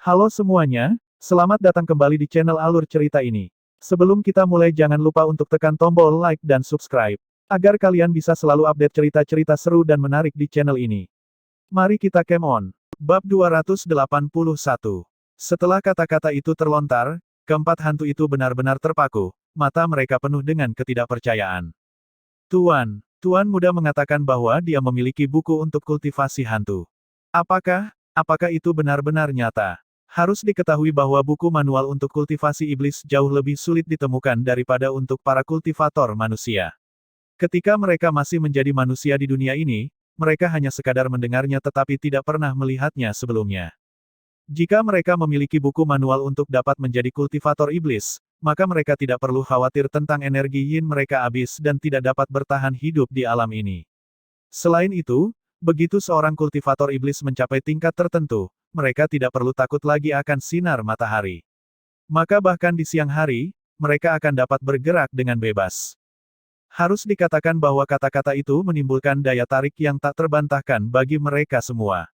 Halo semuanya, selamat datang kembali di channel Alur Cerita ini. Sebelum kita mulai jangan lupa untuk tekan tombol like dan subscribe, agar kalian bisa selalu update cerita-cerita seru dan menarik di channel ini. Mari kita game on. Bab 281. Setelah kata-kata itu terlontar, keempat hantu itu benar-benar terpaku, mata mereka penuh dengan ketidakpercayaan. Tuan muda mengatakan bahwa dia memiliki buku untuk kultivasi hantu. Apakah itu benar-benar nyata? Harus diketahui bahwa buku manual untuk kultivasi iblis jauh lebih sulit ditemukan daripada untuk para kultivator manusia. Ketika mereka masih menjadi manusia di dunia ini, mereka hanya sekadar mendengarnya tetapi tidak pernah melihatnya sebelumnya. Jika mereka memiliki buku manual untuk dapat menjadi kultivator iblis, maka mereka tidak perlu khawatir tentang energi yin mereka habis dan tidak dapat bertahan hidup di alam ini. Selain itu, begitu seorang kultivator iblis mencapai tingkat tertentu, mereka tidak perlu takut lagi akan sinar matahari. Maka bahkan di siang hari, mereka akan dapat bergerak dengan bebas. Harus dikatakan bahwa kata-kata itu menimbulkan daya tarik yang tak terbantahkan bagi mereka semua.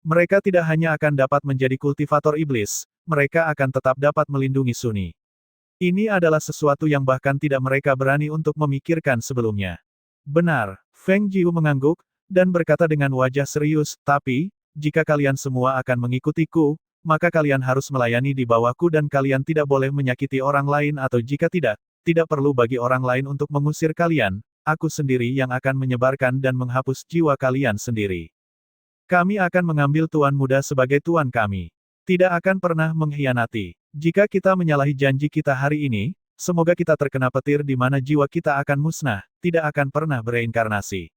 Mereka tidak hanya akan dapat menjadi kultivator iblis, mereka akan tetap dapat melindungi Sunni. Ini adalah sesuatu yang bahkan tidak mereka berani untuk memikirkan sebelumnya. Benar, Feng Jiu mengangguk, dan berkata dengan wajah serius, tapi, jika kalian semua akan mengikutiku, maka kalian harus melayani di bawahku dan kalian tidak boleh menyakiti orang lain atau jika tidak, tidak perlu bagi orang lain untuk mengusir kalian, aku sendiri yang akan menyebarkan dan menghapus jiwa kalian sendiri. Kami akan mengambil Tuan Muda sebagai Tuan kami. Tidak akan pernah mengkhianati. Jika kita menyalahi janji kita hari ini, semoga kita terkena petir di mana jiwa kita akan musnah, tidak akan pernah bereinkarnasi.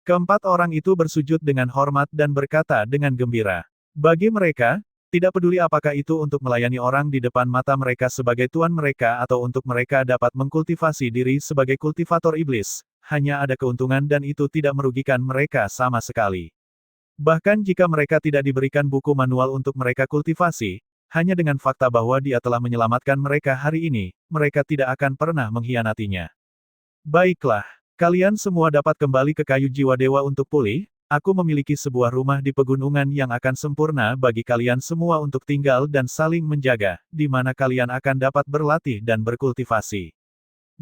Keempat orang itu bersujud dengan hormat dan berkata dengan gembira. Bagi mereka, tidak peduli apakah itu untuk melayani orang di depan mata mereka sebagai tuan mereka atau untuk mereka dapat mengkultivasi diri sebagai kultivator iblis, hanya ada keuntungan dan itu tidak merugikan mereka sama sekali. Bahkan jika mereka tidak diberikan buku manual untuk mereka kultivasi, hanya dengan fakta bahwa dia telah menyelamatkan mereka hari ini, mereka tidak akan pernah mengkhianatinya. Baiklah. Kalian semua dapat kembali ke kayu jiwa dewa untuk pulih, aku memiliki sebuah rumah di pegunungan yang akan sempurna bagi kalian semua untuk tinggal dan saling menjaga, di mana kalian akan dapat berlatih dan berkultivasi.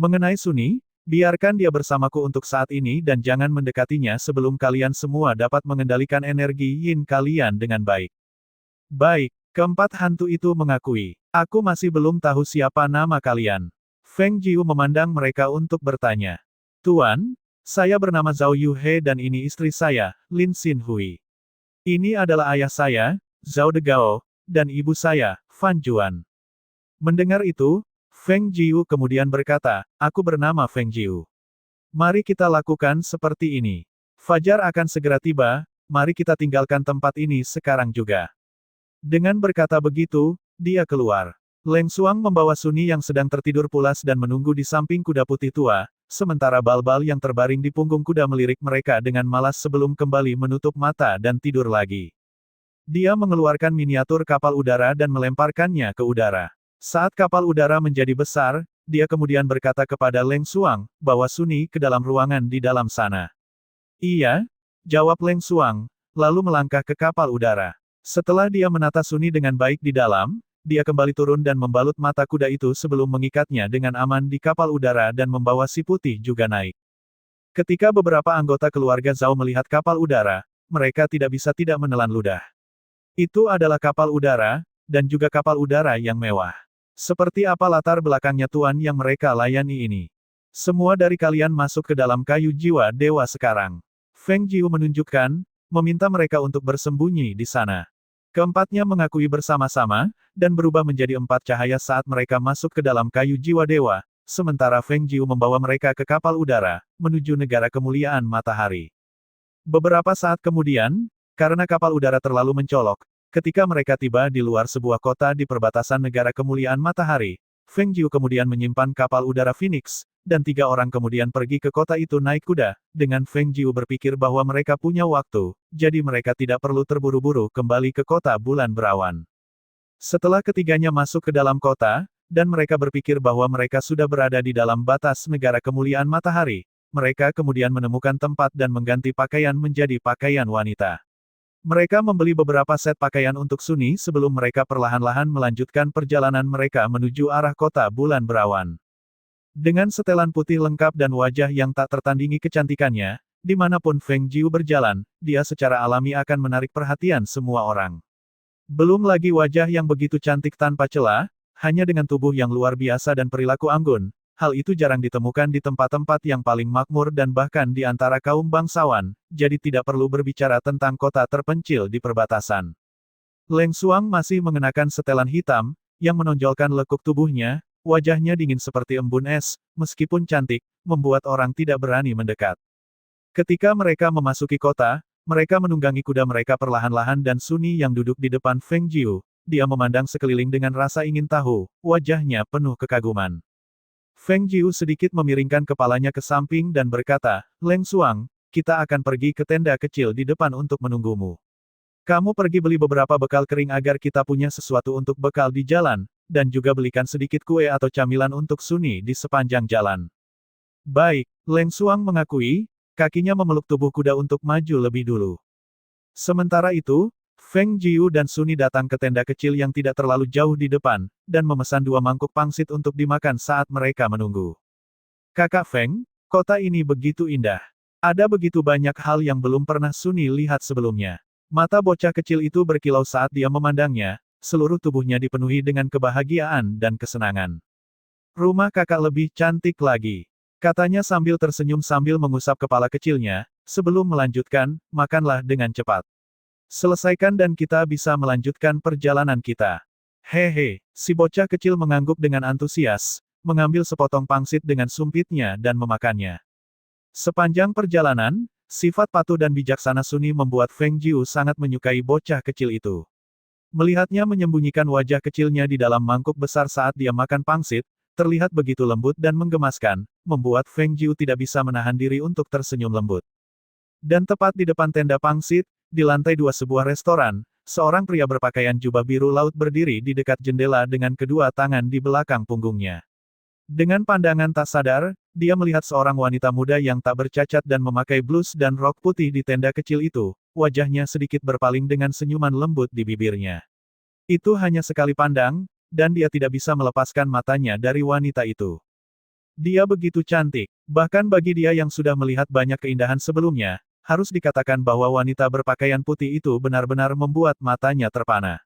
Mengenai Sunni, biarkan dia bersamaku untuk saat ini dan jangan mendekatinya sebelum kalian semua dapat mengendalikan energi yin kalian dengan baik. Baik, keempat hantu itu mengakui. Aku masih belum tahu siapa nama kalian. Feng Jiu memandang mereka untuk bertanya. Tuan, saya bernama Zhao Yuhe dan ini istri saya, Lin Xinhui. Ini adalah ayah saya, Zhao Degao, dan ibu saya, Fan Juan. Mendengar itu, Feng Jiu kemudian berkata, aku bernama Feng Jiu. Mari kita lakukan seperti ini. Fajar akan segera tiba, mari kita tinggalkan tempat ini sekarang juga. Dengan berkata begitu, dia keluar. Leng Xuang membawa Sunni yang sedang tertidur pulas dan menunggu di samping kuda putih tua, sementara bal-bal yang terbaring di punggung kuda melirik mereka dengan malas sebelum kembali menutup mata dan tidur lagi. Dia mengeluarkan miniatur kapal udara dan melemparkannya ke udara. Saat kapal udara menjadi besar, dia kemudian berkata kepada Leng Xuang, bawa Sunni ke dalam ruangan di dalam sana. Iya, jawab Leng Xuang, lalu melangkah ke kapal udara. Setelah dia menata Sunni dengan baik di dalam, dia kembali turun dan membalut mata kuda itu sebelum mengikatnya dengan aman di kapal udara dan membawa si putih juga naik. Ketika beberapa anggota keluarga Zhao melihat kapal udara, mereka tidak bisa tidak menelan ludah. Itu adalah kapal udara, dan juga kapal udara yang mewah. Seperti apa latar belakangnya tuan yang mereka layani ini? Semua dari kalian masuk ke dalam kayu jiwa dewa sekarang. Feng Jiu menunjukkan, meminta mereka untuk bersembunyi di sana. Keempatnya mengakui bersama-sama, dan berubah menjadi 4 cahaya saat mereka masuk ke dalam kayu jiwa dewa, sementara Feng Jiu membawa mereka ke kapal udara, menuju negara kemuliaan matahari. Beberapa saat kemudian, karena kapal udara terlalu mencolok, ketika mereka tiba di luar sebuah kota di perbatasan negara kemuliaan matahari, Feng Jiu kemudian menyimpan kapal udara Phoenix, dan 3 orang kemudian pergi ke kota itu naik kuda, dengan Feng Jiu berpikir bahwa mereka punya waktu, jadi mereka tidak perlu terburu-buru kembali ke kota bulan berawan. Setelah ketiganya masuk ke dalam kota, dan mereka berpikir bahwa mereka sudah berada di dalam batas negara kemuliaan matahari, mereka kemudian menemukan tempat dan mengganti pakaian menjadi pakaian wanita. Mereka membeli beberapa set pakaian untuk Sunny sebelum mereka perlahan-lahan melanjutkan perjalanan mereka menuju arah kota bulan berawan. Dengan setelan putih lengkap dan wajah yang tak tertandingi kecantikannya, dimanapun Feng Jiu berjalan, dia secara alami akan menarik perhatian semua orang. Belum lagi wajah yang begitu cantik tanpa celah, hanya dengan tubuh yang luar biasa dan perilaku anggun. Hal itu jarang ditemukan di tempat-tempat yang paling makmur dan bahkan di antara kaum bangsawan, jadi tidak perlu berbicara tentang kota terpencil di perbatasan. Leng Xuang masih mengenakan setelan hitam, yang menonjolkan lekuk tubuhnya, wajahnya dingin seperti embun es, meskipun cantik, membuat orang tidak berani mendekat. Ketika mereka memasuki kota, mereka menunggangi kuda mereka perlahan-lahan dan Sunny yang duduk di depan Feng Jiu, dia memandang sekeliling dengan rasa ingin tahu, wajahnya penuh kekaguman. Feng Jiu sedikit memiringkan kepalanya ke samping dan berkata, Leng Xuang, kita akan pergi ke tenda kecil di depan untuk menunggumu. Kamu pergi beli beberapa bekal kering agar kita punya sesuatu untuk bekal di jalan, dan juga belikan sedikit kue atau camilan untuk Sunny di sepanjang jalan. Baik, Leng Xuang mengakui, kakinya memeluk tubuh kuda untuk maju lebih dulu. Sementara itu, Feng Jiu dan Sunny datang ke tenda kecil yang tidak terlalu jauh di depan, dan memesan 2 mangkuk pangsit untuk dimakan saat mereka menunggu. Kakak Feng, kota ini begitu indah. Ada begitu banyak hal yang belum pernah Sunny lihat sebelumnya. Mata bocah kecil itu berkilau saat dia memandangnya, seluruh tubuhnya dipenuhi dengan kebahagiaan dan kesenangan. Rumah kakak lebih cantik lagi, katanya sambil tersenyum sambil mengusap kepala kecilnya, sebelum melanjutkan, makanlah dengan cepat. Selesaikan dan kita bisa melanjutkan perjalanan kita. Hehe, si bocah kecil mengangguk dengan antusias, mengambil sepotong pangsit dengan sumpitnya dan memakannya. Sepanjang perjalanan, sifat patuh dan bijaksana Sunny membuat Feng Jiu sangat menyukai bocah kecil itu. Melihatnya menyembunyikan wajah kecilnya di dalam mangkuk besar saat dia makan pangsit, terlihat begitu lembut dan menggemaskan, membuat Feng Jiu tidak bisa menahan diri untuk tersenyum lembut. Dan tepat di depan tenda pangsit, di lantai 2 sebuah restoran, seorang pria berpakaian jubah biru laut berdiri di dekat jendela dengan kedua tangan di belakang punggungnya. Dengan pandangan tak sadar, dia melihat seorang wanita muda yang tak bercacat dan memakai blus dan rok putih di tenda kecil itu, wajahnya sedikit berpaling dengan senyuman lembut di bibirnya. Itu hanya sekali pandang, dan dia tidak bisa melepaskan matanya dari wanita itu. Dia begitu cantik, bahkan bagi dia yang sudah melihat banyak keindahan sebelumnya, harus dikatakan bahwa wanita berpakaian putih itu benar-benar membuat matanya terpana.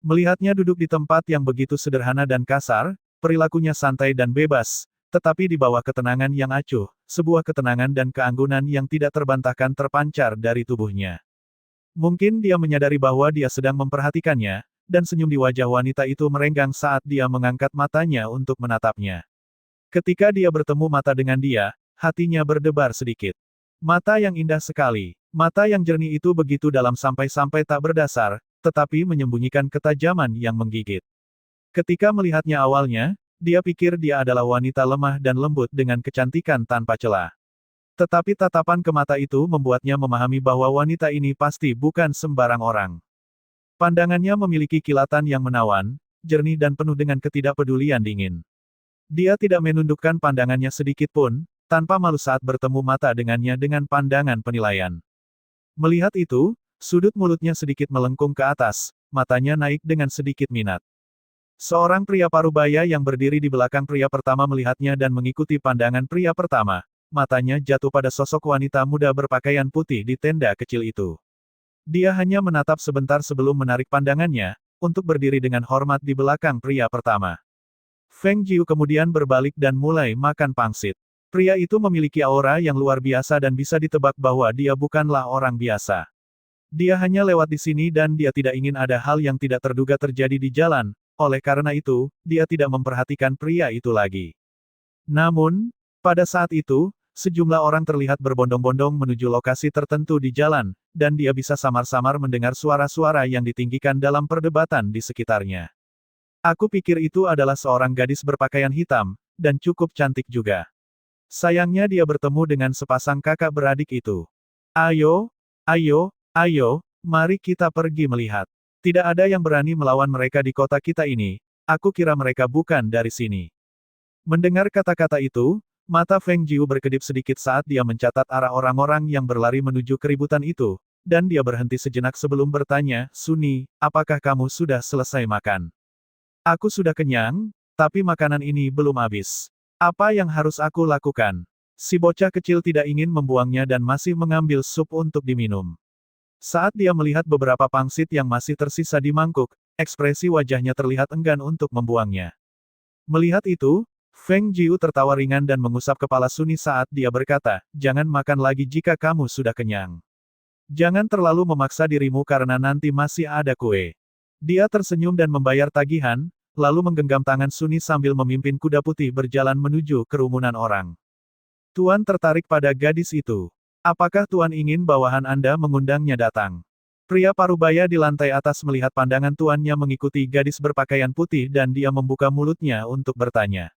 Melihatnya duduk di tempat yang begitu sederhana dan kasar, perilakunya santai dan bebas, tetapi di bawah ketenangan yang acuh, sebuah ketenangan dan keanggunan yang tidak terbantahkan terpancar dari tubuhnya. Mungkin dia menyadari bahwa dia sedang memperhatikannya, dan senyum di wajah wanita itu merenggang saat dia mengangkat matanya untuk menatapnya. Ketika dia bertemu mata dengan dia, hatinya berdebar sedikit. Mata yang indah sekali. Mata yang jernih itu begitu dalam sampai-sampai tak berdasar, tetapi menyembunyikan ketajaman yang menggigit. Ketika melihatnya awalnya, dia pikir dia adalah wanita lemah dan lembut dengan kecantikan tanpa celah. Tetapi tatapan ke mata itu membuatnya memahami bahwa wanita ini pasti bukan sembarang orang. Pandangannya memiliki kilatan yang menawan, jernih dan penuh dengan ketidakpedulian dingin. Dia tidak menundukkan pandangannya sedikit pun, tanpa malu saat bertemu mata dengannya dengan pandangan penilaian. Melihat itu, sudut mulutnya sedikit melengkung ke atas, matanya naik dengan sedikit minat. Seorang pria parubaya yang berdiri di belakang pria pertama melihatnya dan mengikuti pandangan pria pertama. Matanya jatuh pada sosok wanita muda berpakaian putih di tenda kecil itu. Dia hanya menatap sebentar sebelum menarik pandangannya, untuk berdiri dengan hormat di belakang pria pertama. Feng Jiu kemudian berbalik dan mulai makan pangsit. Pria itu memiliki aura yang luar biasa dan bisa ditebak bahwa dia bukanlah orang biasa. Dia hanya lewat di sini dan dia tidak ingin ada hal yang tidak terduga terjadi di jalan, oleh karena itu, dia tidak memperhatikan pria itu lagi. Namun, pada saat itu, sejumlah orang terlihat berbondong-bondong menuju lokasi tertentu di jalan, dan dia bisa samar-samar mendengar suara-suara yang ditinggikan dalam perdebatan di sekitarnya. Aku pikir itu adalah seorang gadis berpakaian hitam, dan cukup cantik juga. Sayangnya dia bertemu dengan sepasang kakak beradik itu. Ayo, ayo, ayo, mari kita pergi melihat. Tidak ada yang berani melawan mereka di kota kita ini, aku kira mereka bukan dari sini. Mendengar kata-kata itu, mata Feng Jiu berkedip sedikit saat dia mencatat arah orang-orang yang berlari menuju keributan itu, dan dia berhenti sejenak sebelum bertanya, Suni, apakah kamu sudah selesai makan? Aku sudah kenyang, tapi makanan ini belum habis. Apa yang harus aku lakukan? Si bocah kecil tidak ingin membuangnya dan masih mengambil sup untuk diminum. Saat dia melihat beberapa pangsit yang masih tersisa di mangkuk, ekspresi wajahnya terlihat enggan untuk membuangnya. Melihat itu, Feng Jiu tertawa ringan dan mengusap kepala Suni saat dia berkata, jangan makan lagi jika kamu sudah kenyang. Jangan terlalu memaksa dirimu karena nanti masih ada kue. Dia tersenyum dan membayar tagihan, lalu menggenggam tangan Suni sambil memimpin kuda putih berjalan menuju kerumunan orang. Tuan tertarik pada gadis itu. Apakah Tuan ingin bawahan Anda mengundangnya datang? Pria parubaya di lantai atas melihat pandangan tuannya mengikuti gadis berpakaian putih dan dia membuka mulutnya untuk bertanya.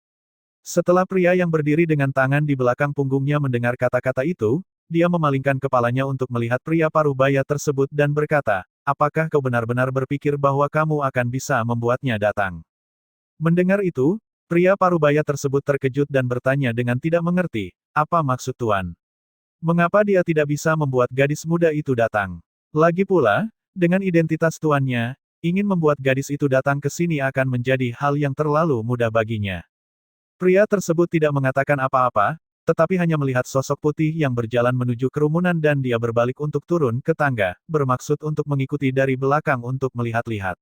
Setelah pria yang berdiri dengan tangan di belakang punggungnya mendengar kata-kata itu, dia memalingkan kepalanya untuk melihat pria parubaya tersebut dan berkata, apakah kau benar-benar berpikir bahwa kamu akan bisa membuatnya datang? Mendengar itu, pria parubaya tersebut terkejut dan bertanya dengan tidak mengerti, apa maksud Tuan? Mengapa dia tidak bisa membuat gadis muda itu datang? Lagi pula, dengan identitas tuannya, ingin membuat gadis itu datang ke sini akan menjadi hal yang terlalu mudah baginya. Pria tersebut tidak mengatakan apa-apa, tetapi hanya melihat sosok putih yang berjalan menuju kerumunan dan dia berbalik untuk turun ke tangga, bermaksud untuk mengikuti dari belakang untuk melihat-lihat.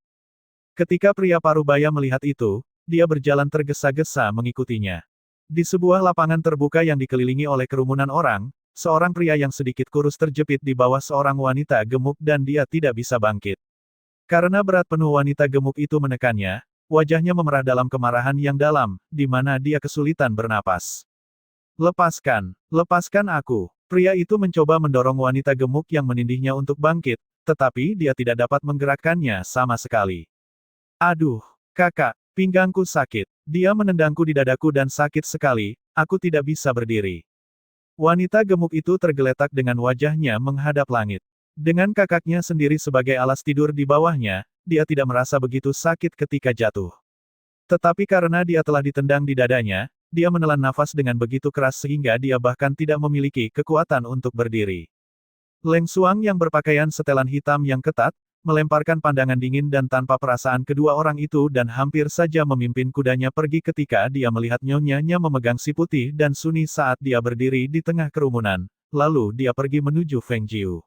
Ketika pria parubaya melihat itu, dia berjalan tergesa-gesa mengikutinya. Di sebuah lapangan terbuka yang dikelilingi oleh kerumunan orang, seorang pria yang sedikit kurus terjepit di bawah seorang wanita gemuk dan dia tidak bisa bangkit. Karena berat penuh wanita gemuk itu menekannya, wajahnya memerah dalam kemarahan yang dalam, di mana dia kesulitan bernapas. Lepaskan, lepaskan aku. Pria itu mencoba mendorong wanita gemuk yang menindihnya untuk bangkit, tetapi dia tidak dapat menggerakkannya sama sekali. Aduh, kakak, pinggangku sakit. Dia menendangku di dadaku dan sakit sekali, aku tidak bisa berdiri. Wanita gemuk itu tergeletak dengan wajahnya menghadap langit. Dengan kakaknya sendiri sebagai alas tidur di bawahnya, dia tidak merasa begitu sakit ketika jatuh. Tetapi karena dia telah ditendang di dadanya, dia menelan nafas dengan begitu keras sehingga dia bahkan tidak memiliki kekuatan untuk berdiri. Leng Xuang yang berpakaian setelan hitam yang ketat, melemparkan pandangan dingin dan tanpa perasaan kedua orang itu dan hampir saja memimpin kudanya pergi ketika dia melihat nyonyanya memegang si putih dan Suni saat dia berdiri di tengah kerumunan, lalu dia pergi menuju Feng Jiu.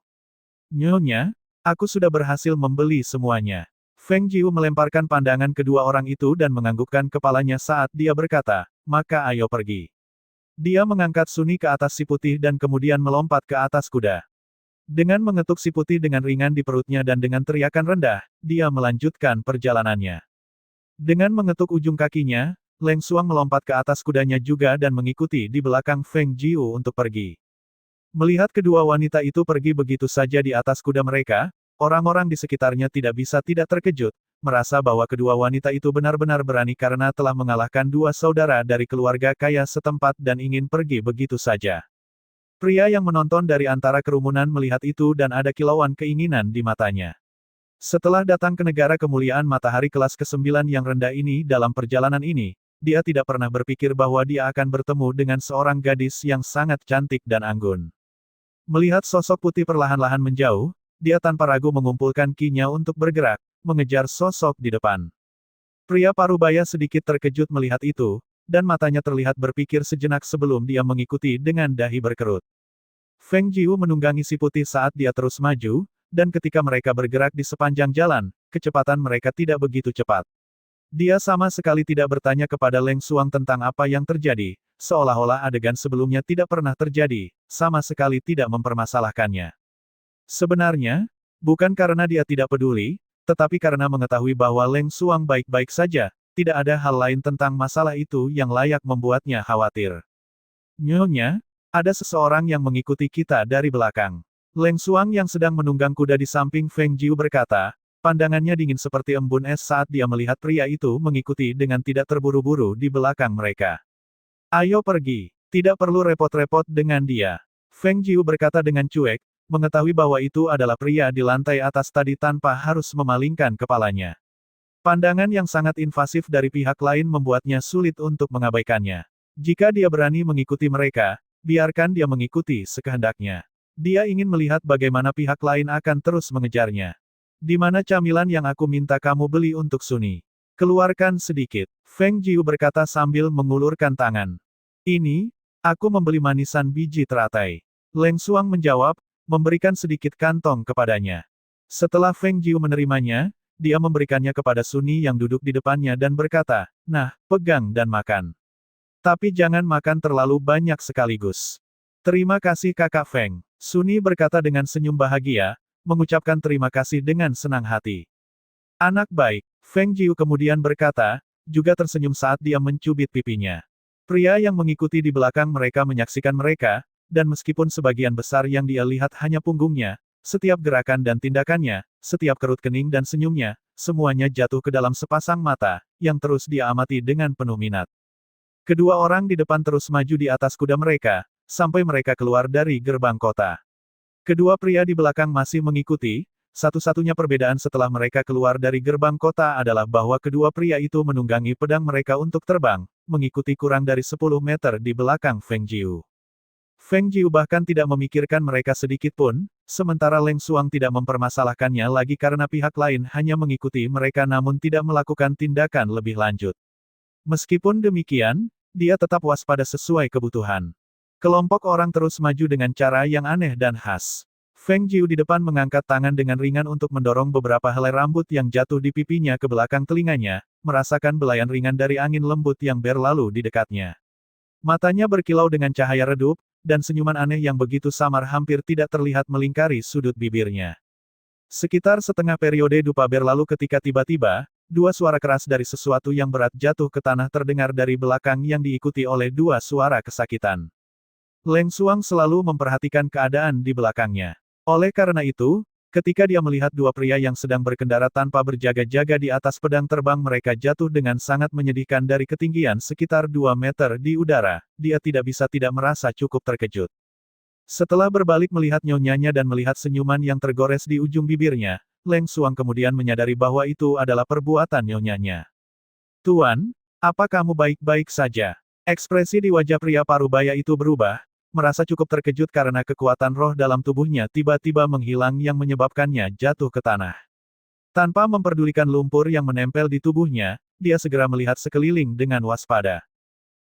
Nyonya, aku sudah berhasil membeli semuanya. Feng Jiu melemparkan pandangan kedua orang itu dan menganggukkan kepalanya saat dia berkata, maka ayo pergi. Dia mengangkat Suni ke atas si putih dan kemudian melompat ke atas kuda. Dengan mengetuk si putih dengan ringan di perutnya dan dengan teriakan rendah, dia melanjutkan perjalanannya. Dengan mengetuk ujung kakinya, Leng Xuang melompat ke atas kudanya juga dan mengikuti di belakang Feng Jiu untuk pergi. Melihat kedua wanita itu pergi begitu saja di atas kuda mereka, orang-orang di sekitarnya tidak bisa tidak terkejut, merasa bahwa kedua wanita itu benar-benar berani karena telah mengalahkan dua saudara dari keluarga kaya setempat dan ingin pergi begitu saja. Pria yang menonton dari antara kerumunan melihat itu dan ada kilauan keinginan di matanya. Setelah datang ke negara kemuliaan matahari kelas ke-9 yang rendah ini dalam perjalanan ini, dia tidak pernah berpikir bahwa dia akan bertemu dengan seorang gadis yang sangat cantik dan anggun. Melihat sosok putih perlahan-lahan menjauh, dia tanpa ragu mengumpulkan ki-nya untuk bergerak, mengejar sosok di depan. Pria parubaya sedikit terkejut melihat itu, dan matanya terlihat berpikir sejenak sebelum dia mengikuti dengan dahi berkerut. Feng Jiu menunggangi si putih saat dia terus maju, dan ketika mereka bergerak di sepanjang jalan, kecepatan mereka tidak begitu cepat. Dia sama sekali tidak bertanya kepada Leng Xuang tentang apa yang terjadi, seolah-olah adegan sebelumnya tidak pernah terjadi, sama sekali tidak mempermasalahkannya. Sebenarnya, bukan karena dia tidak peduli, tetapi karena mengetahui bahwa Leng Xuang baik-baik saja, tidak ada hal lain tentang masalah itu yang layak membuatnya khawatir. Nyonya, ada seseorang yang mengikuti kita dari belakang. Leng Xuang yang sedang menunggang kuda di samping Feng Jiu berkata, pandangannya dingin seperti embun es saat dia melihat pria itu mengikuti dengan tidak terburu-buru di belakang mereka. Ayo pergi, tidak perlu repot-repot dengan dia. Feng Jiu berkata dengan cuek, mengetahui bahwa itu adalah pria di lantai atas tadi tanpa harus memalingkan kepalanya. Pandangan yang sangat invasif dari pihak lain membuatnya sulit untuk mengabaikannya. Jika dia berani mengikuti mereka, biarkan dia mengikuti sekehendaknya. Dia ingin melihat bagaimana pihak lain akan terus mengejarnya. Di mana camilan yang aku minta kamu beli untuk Suni? Keluarkan sedikit. Feng Jiu berkata sambil mengulurkan tangan. Ini, aku membeli manisan biji teratai. Leng Xuang menjawab, memberikan sedikit kantong kepadanya. Setelah Feng Jiu menerimanya, dia memberikannya kepada Suni yang duduk di depannya dan berkata, "Nah, pegang dan makan. Tapi jangan makan terlalu banyak sekaligus." Terima kasih kakak Feng. Suni berkata dengan senyum bahagia, mengucapkan terima kasih dengan senang hati. Anak baik, Feng Jiu kemudian berkata, juga tersenyum saat dia mencubit pipinya. Pria yang mengikuti di belakang mereka menyaksikan mereka, dan meskipun sebagian besar yang dia lihat hanya punggungnya, setiap gerakan dan tindakannya, setiap kerut kening dan senyumnya, semuanya jatuh ke dalam sepasang mata, yang terus dia amati dengan penuh minat. Kedua orang di depan terus maju di atas kuda mereka, sampai mereka keluar dari gerbang kota. Kedua pria di belakang masih mengikuti, satu-satunya perbedaan setelah mereka keluar dari gerbang kota adalah bahwa kedua pria itu menunggangi pedang mereka untuk terbang, mengikuti kurang dari 10 meter di belakang Feng Jiu. Feng Jiu bahkan tidak memikirkan mereka sedikit pun, sementara Leng Xuang tidak mempermasalahkannya lagi karena pihak lain hanya mengikuti mereka namun tidak melakukan tindakan lebih lanjut. Meskipun demikian, dia tetap waspada sesuai kebutuhan. Kelompok orang terus maju dengan cara yang aneh dan khas. Feng Jiu di depan mengangkat tangan dengan ringan untuk mendorong beberapa helai rambut yang jatuh di pipinya ke belakang telinganya, merasakan belayan ringan dari angin lembut yang berlalu di dekatnya. Matanya berkilau dengan cahaya redup, dan senyuman aneh yang begitu samar hampir tidak terlihat melingkari sudut bibirnya. Sekitar setengah periode dupa berlalu ketika tiba-tiba, dua suara keras dari sesuatu yang berat jatuh ke tanah terdengar dari belakang yang diikuti oleh dua suara kesakitan. Leng Xuang selalu memperhatikan keadaan di belakangnya. Oleh karena itu, ketika dia melihat dua pria yang sedang berkendara tanpa berjaga-jaga di atas pedang terbang mereka jatuh dengan sangat menyedihkan dari ketinggian sekitar 2 meter di udara, dia tidak bisa tidak merasa cukup terkejut. Setelah berbalik melihat nyonyanya dan melihat senyuman yang tergores di ujung bibirnya, Leng Xuang kemudian menyadari bahwa itu adalah perbuatan nyonyanya. "Tuan, apa kamu baik-baik saja?" Ekspresi di wajah pria parubaya itu berubah, merasa cukup terkejut karena kekuatan roh dalam tubuhnya tiba-tiba menghilang yang menyebabkannya jatuh ke tanah. Tanpa memperdulikan lumpur yang menempel di tubuhnya, dia segera melihat sekeliling dengan waspada.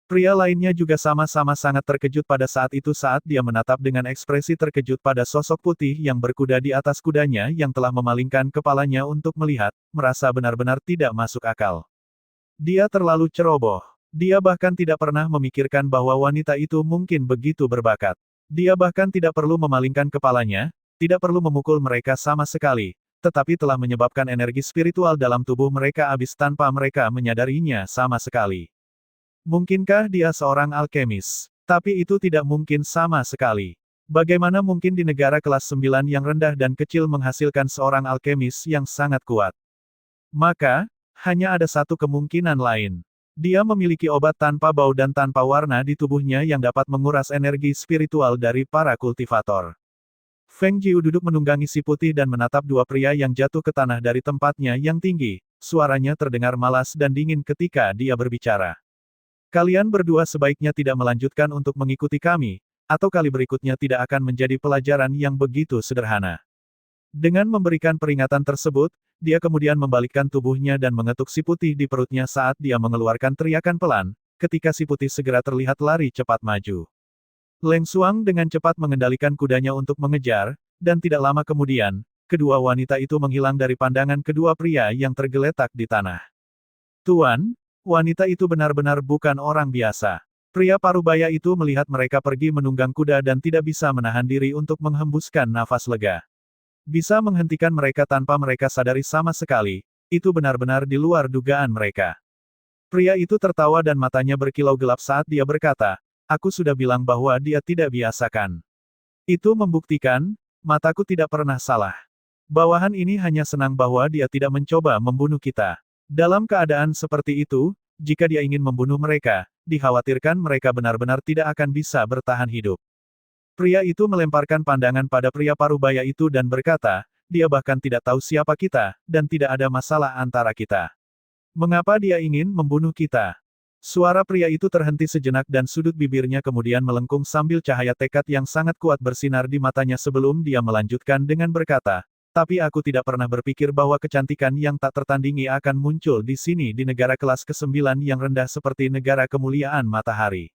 Pria lainnya juga sama-sama sangat terkejut pada saat itu saat dia menatap dengan ekspresi terkejut pada sosok putih yang berkuda di atas kudanya yang telah memalingkan kepalanya untuk melihat, merasa benar-benar tidak masuk akal. Dia terlalu ceroboh. Dia bahkan tidak pernah memikirkan bahwa wanita itu mungkin begitu berbakat. Dia bahkan tidak perlu memalingkan kepalanya, tidak perlu memukul mereka sama sekali, tetapi telah menyebabkan energi spiritual dalam tubuh mereka habis tanpa mereka menyadarinya sama sekali. Mungkinkah dia seorang alkemis? Tapi itu tidak mungkin sama sekali. Bagaimana mungkin di negara kelas 9 yang rendah dan kecil menghasilkan seorang alkemis yang sangat kuat? Maka, hanya ada satu kemungkinan lain. Dia memiliki obat tanpa bau dan tanpa warna di tubuhnya yang dapat menguras energi spiritual dari para kultivator. Feng Jiu duduk menunggangi si putih dan menatap dua pria yang jatuh ke tanah dari tempatnya yang tinggi, suaranya terdengar malas dan dingin ketika dia berbicara. "Kalian berdua sebaiknya tidak melanjutkan untuk mengikuti kami, atau kali berikutnya tidak akan menjadi pelajaran yang begitu sederhana." Dengan memberikan peringatan tersebut, dia kemudian membalikkan tubuhnya dan mengetuk si putih di perutnya saat dia mengeluarkan teriakan pelan, ketika si putih segera terlihat lari cepat maju. Leng Xuang dengan cepat mengendalikan kudanya untuk mengejar, dan tidak lama kemudian, kedua wanita itu menghilang dari pandangan kedua pria yang tergeletak di tanah. "Tuan, wanita itu benar-benar bukan orang biasa." Pria parubaya itu melihat mereka pergi menunggang kuda dan tidak bisa menahan diri untuk menghembuskan nafas lega. Bisa menghentikan mereka tanpa mereka sadari sama sekali, itu benar-benar di luar dugaan mereka. Pria itu tertawa dan matanya berkilau gelap saat dia berkata, "Aku sudah bilang bahwa dia tidak biasa kan. Itu membuktikan, mataku tidak pernah salah. Bawahan ini hanya senang bahwa dia tidak mencoba membunuh kita. Dalam keadaan seperti itu, jika dia ingin membunuh mereka, dikhawatirkan mereka benar-benar tidak akan bisa bertahan hidup." Pria itu melemparkan pandangan pada pria parubaya itu dan berkata, "Dia bahkan tidak tahu siapa kita, dan tidak ada masalah antara kita. Mengapa dia ingin membunuh kita?" Suara pria itu terhenti sejenak dan sudut bibirnya kemudian melengkung sambil cahaya tekad yang sangat kuat bersinar di matanya sebelum dia melanjutkan dengan berkata, tapi aku tidak pernah berpikir bahwa kecantikan yang tak tertandingi akan muncul di sini di negara kelas ke-9 yang rendah seperti negara kemuliaan matahari.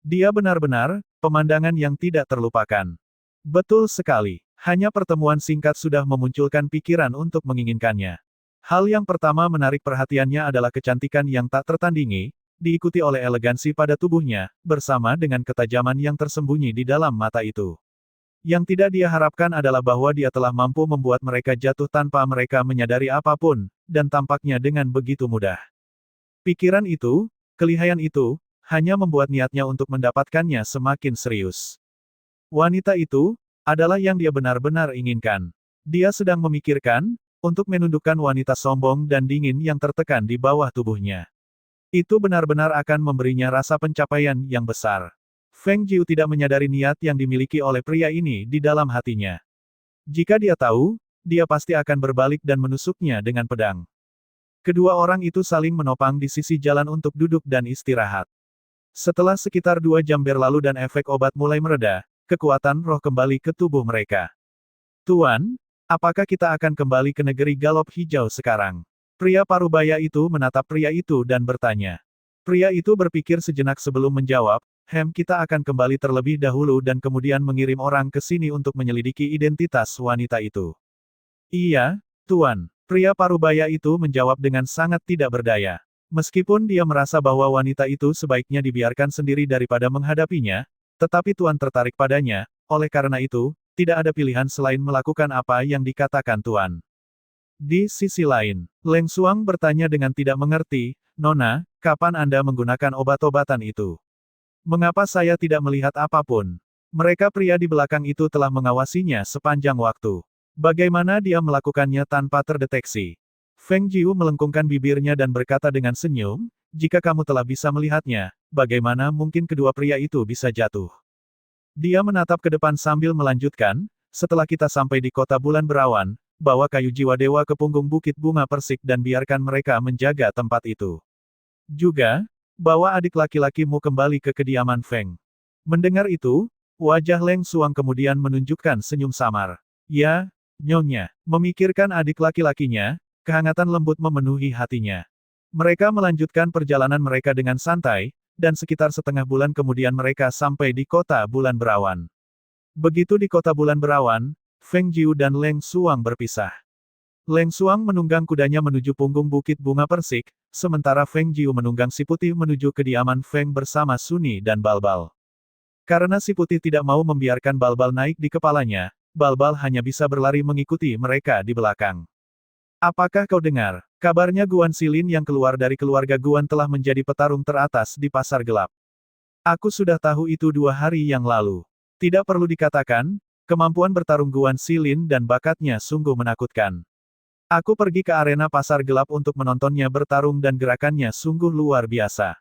Dia benar-benar, pemandangan yang tidak terlupakan. Betul sekali, hanya pertemuan singkat sudah memunculkan pikiran untuk menginginkannya. Hal yang pertama menarik perhatiannya adalah kecantikan yang tak tertandingi, diikuti oleh elegansi pada tubuhnya, bersama dengan ketajaman yang tersembunyi di dalam mata itu. Yang tidak dia harapkan adalah bahwa dia telah mampu membuat mereka jatuh tanpa mereka menyadari apapun, dan tampaknya dengan begitu mudah. Pikiran itu, kelihayan itu, hanya membuat niatnya untuk mendapatkannya semakin serius. Wanita itu, adalah yang dia benar-benar inginkan. Dia sedang memikirkan, untuk menundukkan wanita sombong dan dingin yang tertekan di bawah tubuhnya. Itu benar-benar akan memberinya rasa pencapaian yang besar. Feng Jiu tidak menyadari niat yang dimiliki oleh pria ini di dalam hatinya. Jika dia tahu, dia pasti akan berbalik dan menusuknya dengan pedang. Kedua orang itu saling menopang di sisi jalan untuk duduk dan istirahat. Setelah sekitar 2 jam berlalu dan efek obat mulai mereda, kekuatan roh kembali ke tubuh mereka. Tuan, apakah kita akan kembali ke negeri Galop Hijau sekarang? Pria parubaya itu menatap pria itu dan bertanya. Pria itu berpikir sejenak sebelum menjawab, kita akan kembali terlebih dahulu dan kemudian mengirim orang ke sini untuk menyelidiki identitas wanita itu. Iya, Tuan. Pria parubaya itu menjawab dengan sangat tidak berdaya. Meskipun dia merasa bahwa wanita itu sebaiknya dibiarkan sendiri daripada menghadapinya, tetapi Tuan tertarik padanya, oleh karena itu, tidak ada pilihan selain melakukan apa yang dikatakan Tuan. Di sisi lain, Leng Xuang bertanya dengan tidak mengerti, Nona, kapan Anda menggunakan obat-obatan itu? Mengapa saya tidak melihat apapun? Mereka pria di belakang itu telah mengawasinya sepanjang waktu. Bagaimana dia melakukannya tanpa terdeteksi? Feng Jiu melengkungkan bibirnya dan berkata dengan senyum, jika kamu telah bisa melihatnya, bagaimana mungkin kedua pria itu bisa jatuh? Dia menatap ke depan sambil melanjutkan, setelah kita sampai di kota bulan berawan, bawa kayu jiwa dewa ke punggung bukit bunga persik dan biarkan mereka menjaga tempat itu. Juga, bawa adik laki-lakimu kembali ke kediaman Feng. Mendengar itu, wajah Leng Xuang kemudian menunjukkan senyum samar. Ya, Nyonya, memikirkan adik laki-lakinya, kehangatan lembut memenuhi hatinya. Mereka melanjutkan perjalanan mereka dengan santai, dan sekitar setengah bulan kemudian mereka sampai di kota bulan berawan. Begitu di kota bulan berawan, Feng Jiu dan Leng Xuang berpisah. Leng Xuang menunggang kudanya menuju punggung bukit bunga persik, sementara Feng Jiu menunggang si putih menuju kediaman Feng bersama Suni dan Balbal. Karena si putih tidak mau membiarkan Balbal naik di kepalanya, Balbal hanya bisa berlari mengikuti mereka di belakang. Apakah kau dengar? Kabarnya Guan Xilin yang keluar dari keluarga Guan telah menjadi petarung teratas di pasar gelap. Aku sudah tahu itu 2 hari yang lalu. Tidak perlu dikatakan, kemampuan bertarung Guan Xilin dan bakatnya sungguh menakutkan. Aku pergi ke arena pasar gelap untuk menontonnya bertarung dan gerakannya sungguh luar biasa.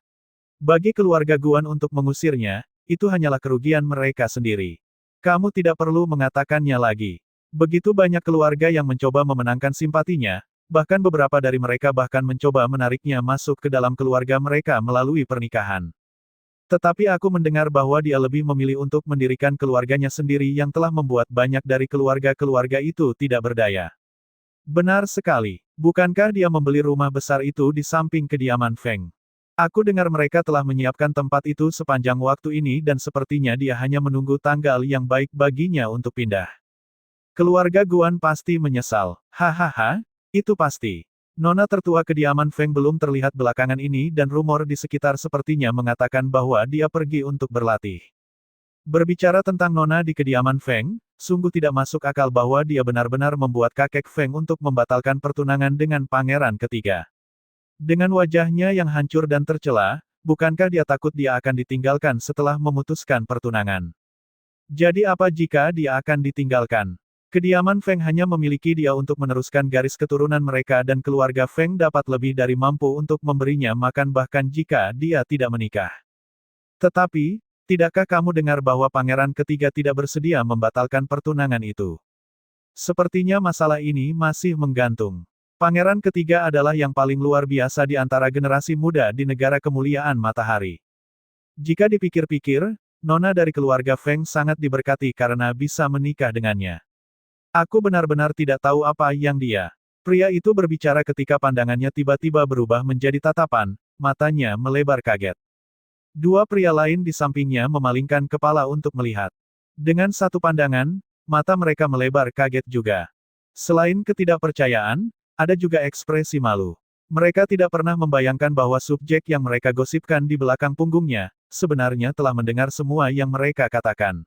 Bagi keluarga Guan untuk mengusirnya, itu hanyalah kerugian mereka sendiri. Kamu tidak perlu mengatakannya lagi. Begitu banyak keluarga yang mencoba memenangkan simpatinya, bahkan beberapa dari mereka bahkan mencoba menariknya masuk ke dalam keluarga mereka melalui pernikahan. Tetapi aku mendengar bahwa dia lebih memilih untuk mendirikan keluarganya sendiri yang telah membuat banyak dari keluarga-keluarga itu tidak berdaya. Benar sekali. Bukankah dia membeli rumah besar itu di samping kediaman Feng? Aku dengar mereka telah menyiapkan tempat itu sepanjang waktu ini dan sepertinya dia hanya menunggu tanggal yang baik baginya untuk pindah. Keluarga Guan pasti menyesal. Hahaha, itu pasti. Nona tertua kediaman Feng belum terlihat belakangan ini dan rumor di sekitar sepertinya mengatakan bahwa dia pergi untuk berlatih. Berbicara tentang Nona di kediaman Feng, sungguh tidak masuk akal bahwa dia benar-benar membuat kakek Feng untuk membatalkan pertunangan dengan pangeran ketiga. Dengan wajahnya yang hancur dan tercela, bukankah dia takut dia akan ditinggalkan setelah memutuskan pertunangan? Jadi apa jika dia akan ditinggalkan? Kediaman Feng hanya memiliki dia untuk meneruskan garis keturunan mereka dan keluarga Feng dapat lebih dari mampu untuk memberinya makan bahkan jika dia tidak menikah. Tetapi, tidakkah kamu dengar bahwa pangeran ketiga tidak bersedia membatalkan pertunangan itu? Sepertinya masalah ini masih menggantung. Pangeran ketiga adalah yang paling luar biasa di antara generasi muda di negara kemuliaan matahari. Jika dipikir-pikir, nona dari keluarga Feng sangat diberkati karena bisa menikah dengannya. Aku benar-benar tidak tahu apa yang dia. Pria itu berbicara ketika pandangannya tiba-tiba berubah menjadi tatapan, matanya melebar kaget. Dua pria lain di sampingnya memalingkan kepala untuk melihat. Dengan satu pandangan, mata mereka melebar kaget juga. Selain ketidakpercayaan, ada juga ekspresi malu. Mereka tidak pernah membayangkan bahwa subjek yang mereka gosipkan di belakang punggungnya, sebenarnya telah mendengar semua yang mereka katakan.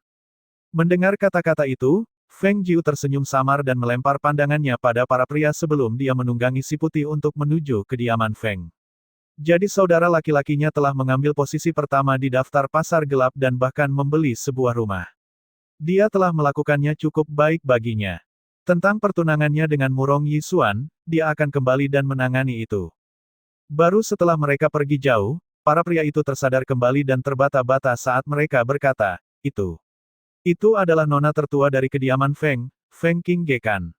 Mendengar kata-kata itu, Feng Jiu tersenyum samar dan melempar pandangannya pada para pria sebelum dia menunggangi si putih untuk menuju kediaman Feng. Jadi saudara laki-lakinya telah mengambil posisi pertama di daftar pasar gelap dan bahkan membeli sebuah rumah. Dia telah melakukannya cukup baik baginya. Tentang pertunangannya dengan Murong Yisuan, dia akan kembali dan menangani itu. Baru setelah mereka pergi jauh, para pria itu tersadar kembali dan terbata-bata saat mereka berkata, Itu adalah nona tertua dari kediaman Feng, Feng King Gekan.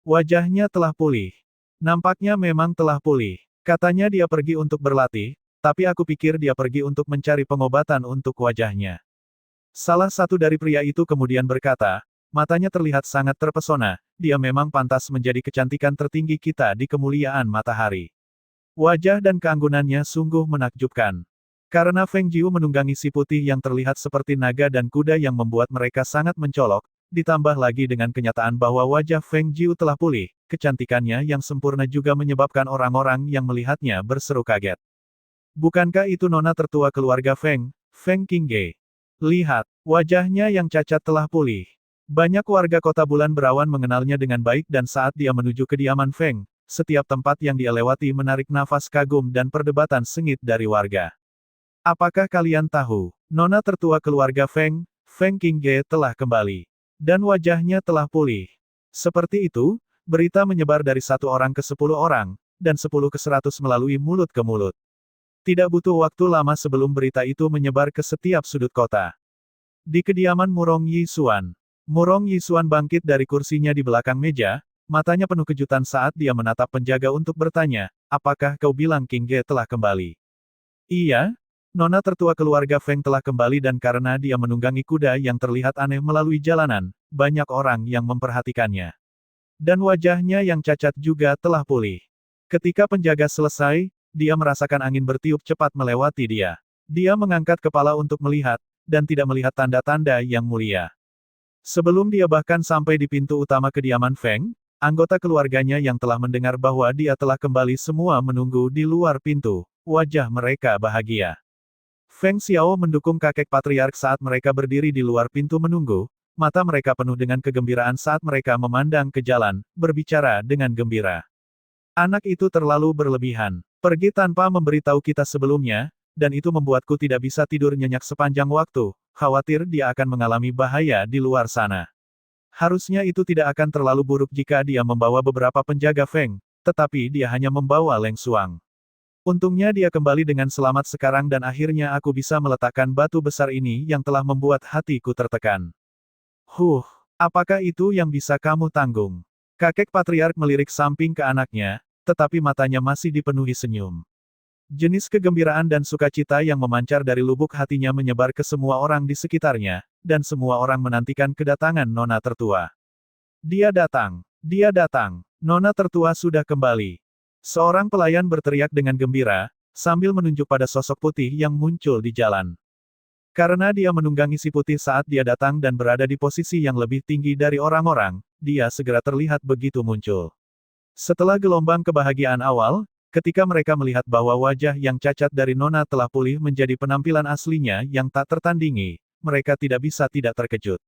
Wajahnya telah pulih. Nampaknya memang telah pulih. Katanya dia pergi untuk berlatih, tapi aku pikir dia pergi untuk mencari pengobatan untuk wajahnya. Salah satu dari pria itu kemudian berkata, matanya terlihat sangat terpesona, dia memang pantas menjadi kecantikan tertinggi kita di kemuliaan matahari. Wajah dan keanggunannya sungguh menakjubkan. Karena Feng Jiu menunggangi si putih yang terlihat seperti naga dan kuda yang membuat mereka sangat mencolok, ditambah lagi dengan kenyataan bahwa wajah Feng Jiu telah pulih, kecantikannya yang sempurna juga menyebabkan orang-orang yang melihatnya berseru kaget. Bukankah itu nona tertua keluarga Feng, Feng King Ge? Lihat, wajahnya yang cacat telah pulih. Banyak warga kota bulan berawan mengenalnya dengan baik dan saat dia menuju kediaman Feng, setiap tempat yang dia lewati menarik nafas kagum dan perdebatan sengit dari warga. Apakah kalian tahu, nona tertua keluarga Feng, Feng King Ge telah kembali. Dan wajahnya telah pulih. Seperti itu, berita menyebar dari 1 orang ke 10 orang, dan 10 ke 100 melalui mulut ke mulut. Tidak butuh waktu lama sebelum berita itu menyebar ke setiap sudut kota. Di kediaman Murong Yisuan. Murong Yisuan bangkit dari kursinya di belakang meja, matanya penuh kejutan saat dia menatap penjaga untuk bertanya, apakah kau bilang King Ge telah kembali? Iya, nona tertua keluarga Feng telah kembali dan karena dia menunggangi kuda yang terlihat aneh melalui jalanan, banyak orang yang memperhatikannya. Dan wajahnya yang cacat juga telah pulih. Ketika penjaga selesai, dia merasakan angin bertiup cepat melewati dia. Dia mengangkat kepala untuk melihat, dan tidak melihat tanda-tanda yang mulia. Sebelum dia bahkan sampai di pintu utama kediaman Feng, anggota keluarganya yang telah mendengar bahwa dia telah kembali semua menunggu di luar pintu. Wajah mereka bahagia. Feng Xiao mendukung kakek patriark saat mereka berdiri di luar pintu menunggu, mata mereka penuh dengan kegembiraan saat mereka memandang ke jalan, berbicara dengan gembira. Anak itu terlalu berlebihan. Pergi tanpa memberitahu kita sebelumnya, dan itu membuatku tidak bisa tidur nyenyak sepanjang waktu, khawatir dia akan mengalami bahaya di luar sana. Harusnya itu tidak akan terlalu buruk jika dia membawa beberapa penjaga Feng, tetapi dia hanya membawa Leng Xuang. Untungnya dia kembali dengan selamat sekarang dan akhirnya aku bisa meletakkan batu besar ini yang telah membuat hatiku tertekan. Apakah itu yang bisa kamu tanggung? Kakek patriark melirik samping ke anaknya, tetapi matanya masih dipenuhi senyum. Jenis kegembiraan dan sukacita yang memancar dari lubuk hatinya menyebar ke semua orang di sekitarnya, dan semua orang menantikan kedatangan nona tertua. Dia datang, nona tertua sudah kembali. Seorang pelayan berteriak dengan gembira, sambil menunjuk pada sosok putih yang muncul di jalan. Karena dia menunggangi si putih saat dia datang dan berada di posisi yang lebih tinggi dari orang-orang, dia segera terlihat begitu muncul. Setelah gelombang kebahagiaan awal, ketika mereka melihat bahwa wajah yang cacat dari nona telah pulih menjadi penampilan aslinya yang tak tertandingi, mereka tidak bisa tidak terkejut.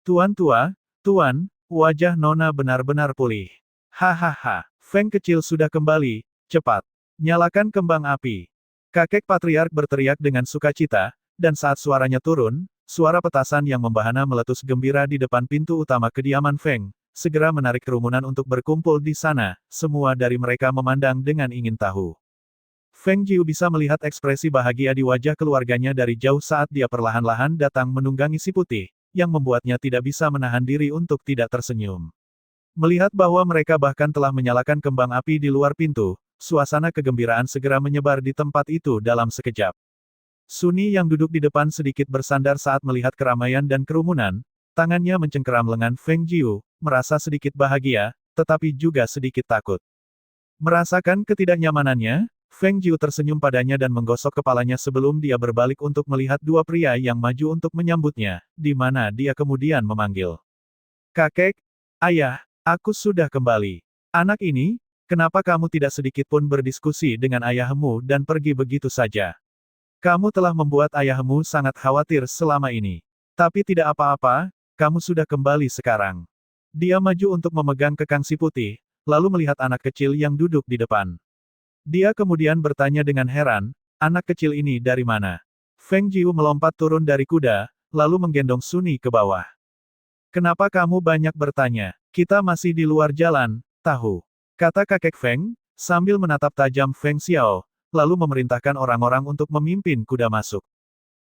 Tuan, wajah nona benar-benar pulih. Hahaha, Feng kecil sudah kembali, cepat. Nyalakan kembang api. Kakek patriark berteriak dengan sukacita, dan saat suaranya turun, suara petasan yang membahana meletus gembira di depan pintu utama kediaman Feng, segera menarik kerumunan untuk berkumpul di sana, semua dari mereka memandang dengan ingin tahu. Feng Jiu bisa melihat ekspresi bahagia di wajah keluarganya dari jauh saat dia perlahan-lahan datang menunggangi si putih, yang membuatnya tidak bisa menahan diri untuk tidak tersenyum. Melihat bahwa mereka bahkan telah menyalakan kembang api di luar pintu, suasana kegembiraan segera menyebar di tempat itu dalam sekejap. Sunyi yang duduk di depan sedikit bersandar saat melihat keramaian dan kerumunan, tangannya mencengkeram lengan Feng Jiu, merasa sedikit bahagia, tetapi juga sedikit takut. Merasakan ketidaknyamanannya, Feng Jiu tersenyum padanya dan menggosok kepalanya sebelum dia berbalik untuk melihat dua pria yang maju untuk menyambutnya, di mana dia kemudian memanggil. Kakek, ayah, aku sudah kembali. Anak ini, kenapa kamu tidak sedikit pun berdiskusi dengan ayahmu dan pergi begitu saja? Kamu telah membuat ayahmu sangat khawatir selama ini. Tapi tidak apa-apa, kamu sudah kembali sekarang. Dia maju untuk memegang kekang si putih, lalu melihat anak kecil yang duduk di depan. Dia kemudian bertanya dengan heran, anak kecil ini dari mana? Feng Jiu melompat turun dari kuda, lalu menggendong Sunyi ke bawah. Kenapa kamu banyak bertanya? Kita masih di luar jalan, tahu? Kata kakek Feng, sambil menatap tajam Feng Xiao, lalu memerintahkan orang-orang untuk memimpin kuda masuk.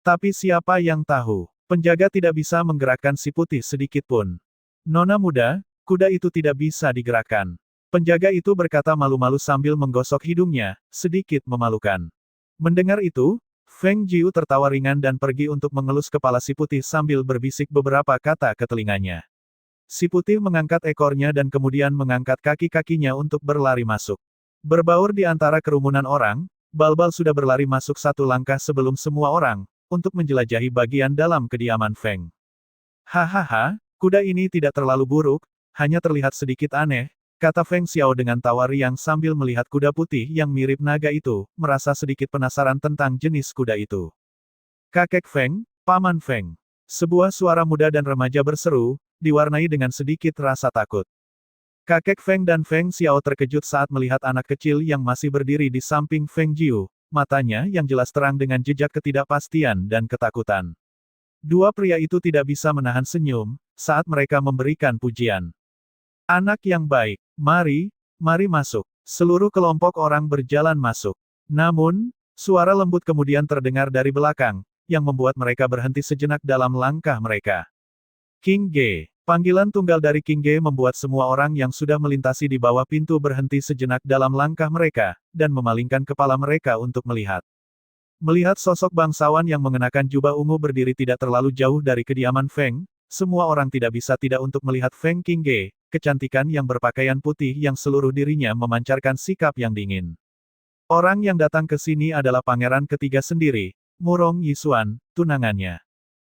Tapi siapa yang tahu? Penjaga tidak bisa menggerakkan si putih sedikit pun. Nona muda, kuda itu tidak bisa digerakkan. Penjaga itu berkata malu-malu sambil menggosok hidungnya, sedikit memalukan. Mendengar itu, Feng Jiu tertawa ringan dan pergi untuk mengelus kepala si putih sambil berbisik beberapa kata ke telinganya. Si putih mengangkat ekornya dan kemudian mengangkat kaki-kakinya untuk berlari masuk. Berbaur di antara kerumunan orang, Balbal sudah berlari masuk satu langkah sebelum semua orang, untuk menjelajahi bagian dalam kediaman Feng. Hahaha, kuda ini tidak terlalu buruk, hanya terlihat sedikit aneh, kata Feng Xiao dengan tawa riang sambil melihat kuda putih yang mirip naga itu, merasa sedikit penasaran tentang jenis kuda itu. Kakek Feng, Paman Feng. Sebuah suara muda dan remaja berseru, diwarnai dengan sedikit rasa takut. Kakek Feng dan Feng Xiao terkejut saat melihat anak kecil yang masih berdiri di samping Feng Jiu, matanya yang jelas terang dengan jejak ketidakpastian dan ketakutan. Dua pria itu tidak bisa menahan senyum, saat mereka memberikan pujian. Anak yang baik, mari masuk. Seluruh kelompok orang berjalan masuk. Namun, suara lembut kemudian terdengar dari belakang, yang membuat mereka berhenti sejenak dalam langkah mereka. King Ge. Panggilan tunggal dari King Ge membuat semua orang yang sudah melintasi di bawah pintu berhenti sejenak dalam langkah mereka, dan memalingkan kepala mereka untuk melihat. Melihat sosok bangsawan yang mengenakan jubah ungu berdiri tidak terlalu jauh dari kediaman Feng, semua orang tidak bisa tidak untuk melihat Feng King Ge, kecantikan yang berpakaian putih yang seluruh dirinya memancarkan sikap yang dingin. Orang yang datang ke sini adalah pangeran ketiga sendiri, Murong Yixuan, tunangannya.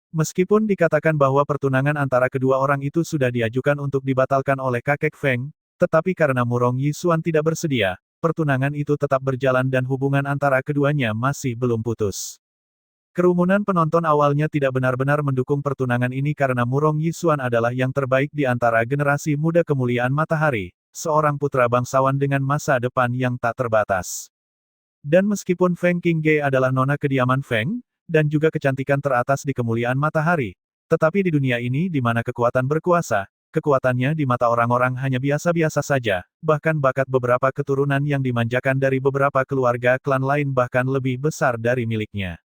Meskipun dikatakan bahwa pertunangan antara kedua orang itu sudah diajukan untuk dibatalkan oleh kakek Feng, tetapi karena Murong Yixuan tidak bersedia, pertunangan itu tetap berjalan dan hubungan antara keduanya masih belum putus. Kerumunan penonton awalnya tidak benar-benar mendukung pertunangan ini karena Murong Yixuan adalah yang terbaik di antara generasi muda kemuliaan matahari, seorang putra bangsawan dengan masa depan yang tak terbatas. Dan meskipun Feng King Ge adalah nona kediaman Feng, dan juga kecantikan teratas di kemuliaan matahari, tetapi di dunia ini di mana kekuatan berkuasa, kekuatannya di mata orang-orang hanya biasa-biasa saja, bahkan bakat beberapa keturunan yang dimanjakan dari beberapa keluarga klan lain bahkan lebih besar dari miliknya.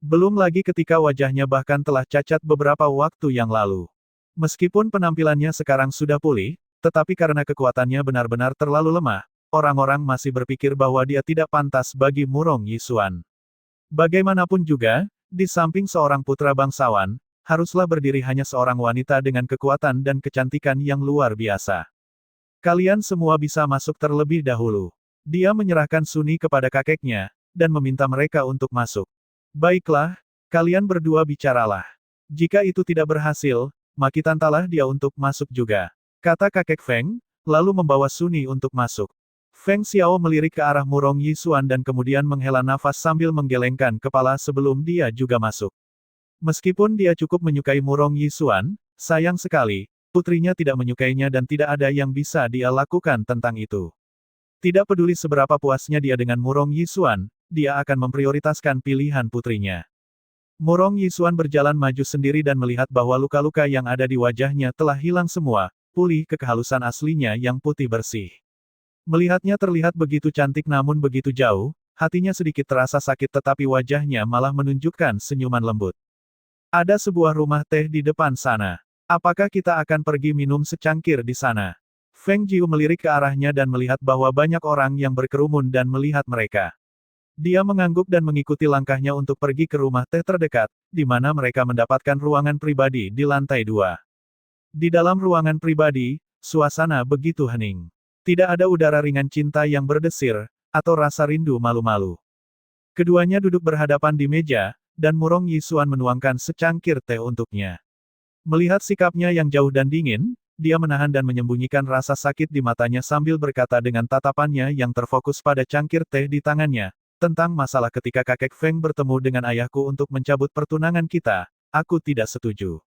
Belum lagi ketika wajahnya bahkan telah cacat beberapa waktu yang lalu. Meskipun penampilannya sekarang sudah pulih, tetapi karena kekuatannya benar-benar terlalu lemah, orang-orang masih berpikir bahwa dia tidak pantas bagi Murong Yixuan. Bagaimanapun juga, di samping seorang putra bangsawan, haruslah berdiri hanya seorang wanita dengan kekuatan dan kecantikan yang luar biasa. Kalian semua bisa masuk terlebih dahulu. Dia menyerahkan Sunyi kepada kakeknya, dan meminta mereka untuk masuk. Baiklah, kalian berdua bicaralah. Jika itu tidak berhasil, maki tantalah dia untuk masuk juga. Kata kakek Feng, lalu membawa Sunyi untuk masuk. Feng Xiao melirik ke arah Murong Yixuan dan kemudian menghela nafas sambil menggelengkan kepala sebelum dia juga masuk. Meskipun dia cukup menyukai Murong Yixuan, sayang sekali, putrinya tidak menyukainya dan tidak ada yang bisa dia lakukan tentang itu. Tidak peduli seberapa puasnya dia dengan Murong Yixuan, dia akan memprioritaskan pilihan putrinya. Murong Yixuan berjalan maju sendiri dan melihat bahwa luka-luka yang ada di wajahnya telah hilang semua, pulih ke kehalusan aslinya yang putih bersih. Melihatnya terlihat begitu cantik namun begitu jauh, hatinya sedikit terasa sakit tetapi wajahnya malah menunjukkan senyuman lembut. Ada sebuah rumah teh di depan sana. Apakah kita akan pergi minum secangkir di sana? Feng Jiu melirik ke arahnya dan melihat bahwa banyak orang yang berkerumun dan melihat mereka. Dia mengangguk dan mengikuti langkahnya untuk pergi ke rumah teh terdekat, di mana mereka mendapatkan ruangan pribadi di lantai 2. Di dalam ruangan pribadi, suasana begitu hening. Tidak ada udara ringan cinta yang berdesir, atau rasa rindu malu-malu. Keduanya duduk berhadapan di meja, dan Murong Yisuan menuangkan secangkir teh untuknya. Melihat sikapnya yang jauh dan dingin, dia menahan dan menyembunyikan rasa sakit di matanya sambil berkata dengan tatapannya yang terfokus pada cangkir teh di tangannya, tentang masalah ketika kakek Feng bertemu dengan ayahku untuk mencabut pertunangan kita, aku tidak setuju.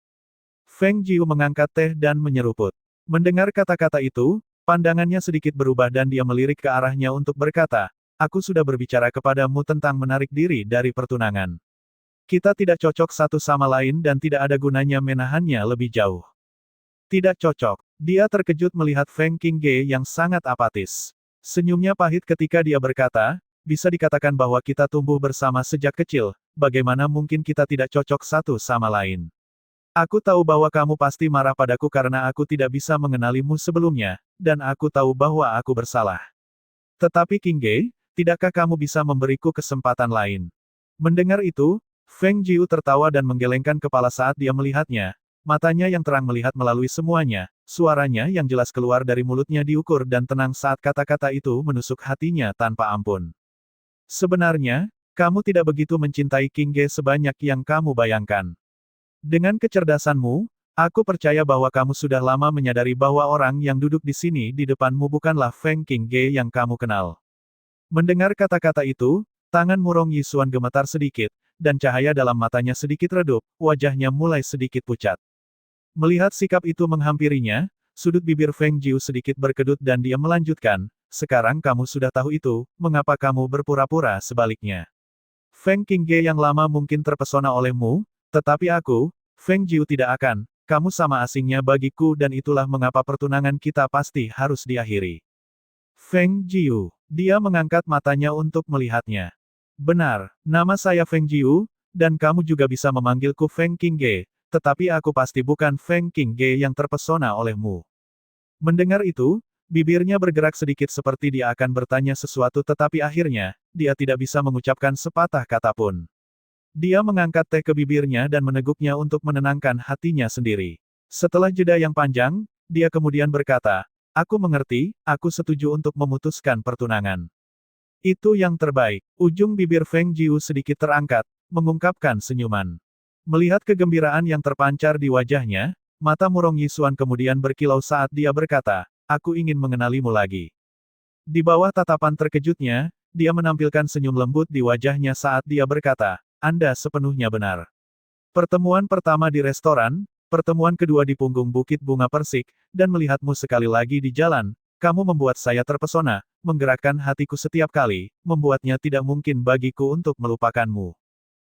Feng Jiu mengangkat teh dan menyeruput. Mendengar kata-kata itu, pandangannya sedikit berubah dan dia melirik ke arahnya untuk berkata, aku sudah berbicara kepadamu tentang menarik diri dari pertunangan. Kita tidak cocok satu sama lain dan tidak ada gunanya menahannya lebih jauh. Tidak cocok. Dia terkejut melihat Feng Qingge yang sangat apatis. Senyumnya pahit ketika dia berkata, bisa dikatakan bahwa kita tumbuh bersama sejak kecil, bagaimana mungkin kita tidak cocok satu sama lain. Aku tahu bahwa kamu pasti marah padaku karena aku tidak bisa mengenalimu sebelumnya, dan aku tahu bahwa aku bersalah. Tetapi Qingge, tidakkah kamu bisa memberiku kesempatan lain? Mendengar itu, Feng Jiu tertawa dan menggelengkan kepala saat dia melihatnya. Matanya yang terang melihat melalui semuanya, suaranya yang jelas keluar dari mulutnya diukur dan tenang saat kata-kata itu menusuk hatinya tanpa ampun. Sebenarnya, kamu tidak begitu mencintai Qingge sebanyak yang kamu bayangkan. Dengan kecerdasanmu, aku percaya bahwa kamu sudah lama menyadari bahwa orang yang duduk di sini di depanmu bukanlah Feng Qingge yang kamu kenal. Mendengar kata-kata itu, tangan Murong Yisuan gemetar sedikit, dan cahaya dalam matanya sedikit redup, wajahnya mulai sedikit pucat. Melihat sikap itu menghampirinya, sudut bibir Feng Jiu sedikit berkedut dan dia melanjutkan, sekarang kamu sudah tahu itu, mengapa kamu berpura-pura sebaliknya. Feng Qingge yang lama mungkin terpesona olehmu, tetapi aku, Feng Jiu tidak akan, kamu sama asingnya bagiku dan itulah mengapa pertunangan kita pasti harus diakhiri. Feng Jiu. Dia mengangkat matanya untuk melihatnya. Benar, nama saya Feng Jiu, dan kamu juga bisa memanggilku Feng Qingge. Tetapi aku pasti bukan Feng Qingge yang terpesona olehmu. Mendengar itu, bibirnya bergerak sedikit seperti dia akan bertanya sesuatu tetapi akhirnya, dia tidak bisa mengucapkan sepatah kata pun. Dia mengangkat teh ke bibirnya dan meneguknya untuk menenangkan hatinya sendiri. Setelah jeda yang panjang, dia kemudian berkata, aku mengerti, aku setuju untuk memutuskan pertunangan. Itu yang terbaik. Ujung bibir Feng Jiu sedikit terangkat, mengungkapkan senyuman. Melihat kegembiraan yang terpancar di wajahnya, mata Murong Yisuan kemudian berkilau saat dia berkata, aku ingin mengenalimu lagi. Di bawah tatapan terkejutnya, dia menampilkan senyum lembut di wajahnya saat dia berkata, Anda sepenuhnya benar. Pertemuan pertama di restoran, pertemuan kedua di punggung Bukit Bunga Persik, dan melihatmu sekali lagi di jalan, kamu membuat saya terpesona, menggerakkan hatiku setiap kali, membuatnya tidak mungkin bagiku untuk melupakanmu.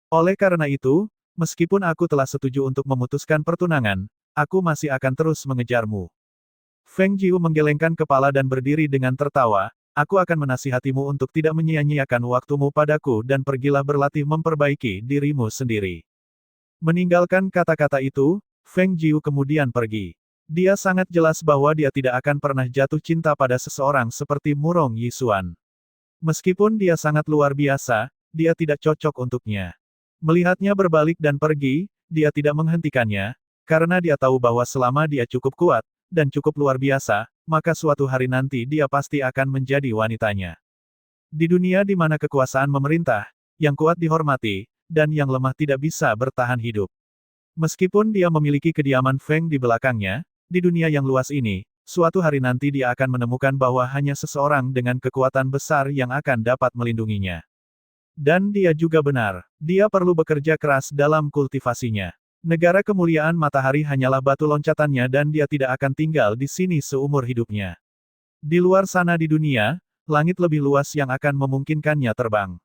Oleh karena itu, meskipun aku telah setuju untuk memutuskan pertunangan, aku masih akan terus mengejarmu. Feng Jiu menggelengkan kepala dan berdiri dengan tertawa, aku akan menasihatimu untuk tidak menyia-nyiakan waktumu padaku dan pergilah berlatih memperbaiki dirimu sendiri. Meninggalkan kata-kata itu, Feng Jiu kemudian pergi. Dia sangat jelas bahwa dia tidak akan pernah jatuh cinta pada seseorang seperti Murong Yisuan. Meskipun dia sangat luar biasa, dia tidak cocok untuknya. Melihatnya berbalik dan pergi, dia tidak menghentikannya, karena dia tahu bahwa selama dia cukup kuat, dan cukup luar biasa, maka suatu hari nanti dia pasti akan menjadi wanitanya. Di dunia di mana kekuasaan memerintah, yang kuat dihormati, dan yang lemah tidak bisa bertahan hidup. Meskipun dia memiliki kediaman Feng di belakangnya, di dunia yang luas ini, suatu hari nanti dia akan menemukan bahwa hanya seseorang dengan kekuatan besar yang akan dapat melindunginya. Dan dia juga benar, dia perlu bekerja keras dalam kultivasinya. Negara kemuliaan matahari hanyalah batu loncatannya dan dia tidak akan tinggal di sini seumur hidupnya. Di luar sana di dunia, langit lebih luas yang akan memungkinkannya terbang.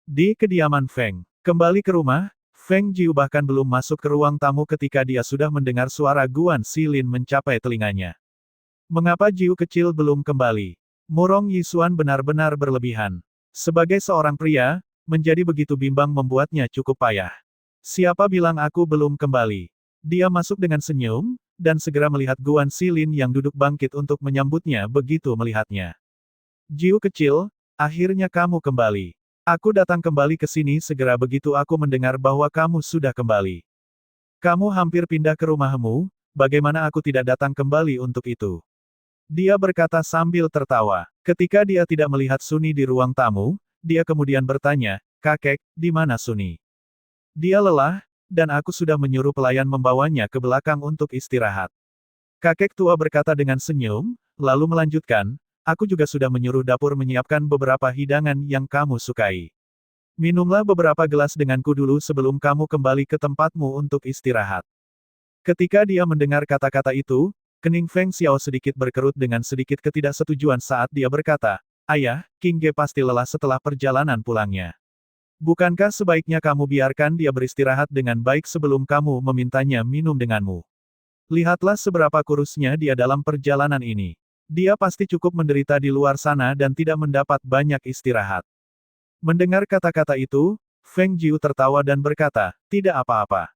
Di kediaman Feng, kembali ke rumah, Feng Jiu bahkan belum masuk ke ruang tamu ketika dia sudah mendengar suara Guan Xilin mencapai telinganya. Mengapa Jiu kecil belum kembali? Murong Yisuan benar-benar berlebihan. Sebagai seorang pria, menjadi begitu bimbang membuatnya cukup payah. Siapa bilang aku belum kembali? Dia masuk dengan senyum, dan segera melihat Guan Xilin yang duduk bangkit untuk menyambutnya begitu melihatnya. Jiu kecil, akhirnya kamu kembali. Aku datang kembali ke sini segera begitu aku mendengar bahwa kamu sudah kembali. Kamu hampir pindah ke rumahmu, bagaimana aku tidak datang kembali untuk itu? Dia berkata sambil tertawa. Ketika dia tidak melihat Suni di ruang tamu, dia kemudian bertanya, kakek, di mana Suni? Dia lelah, dan aku sudah menyuruh pelayan membawanya ke belakang untuk istirahat. Kakek tua berkata dengan senyum, lalu melanjutkan, aku juga sudah menyuruh dapur menyiapkan beberapa hidangan yang kamu sukai. Minumlah beberapa gelas denganku dulu sebelum kamu kembali ke tempatmu untuk istirahat. Ketika dia mendengar kata-kata itu, kening Feng Xiao sedikit berkerut dengan sedikit ketidaksetujuan saat dia berkata, Ayah, King Ge pasti lelah setelah perjalanan pulangnya. Bukankah sebaiknya kamu biarkan dia beristirahat dengan baik sebelum kamu memintanya minum denganmu? Lihatlah seberapa kurusnya dia dalam perjalanan ini. Dia pasti cukup menderita di luar sana dan tidak mendapat banyak istirahat. Mendengar kata-kata itu, Feng Jiu tertawa dan berkata, tidak apa-apa.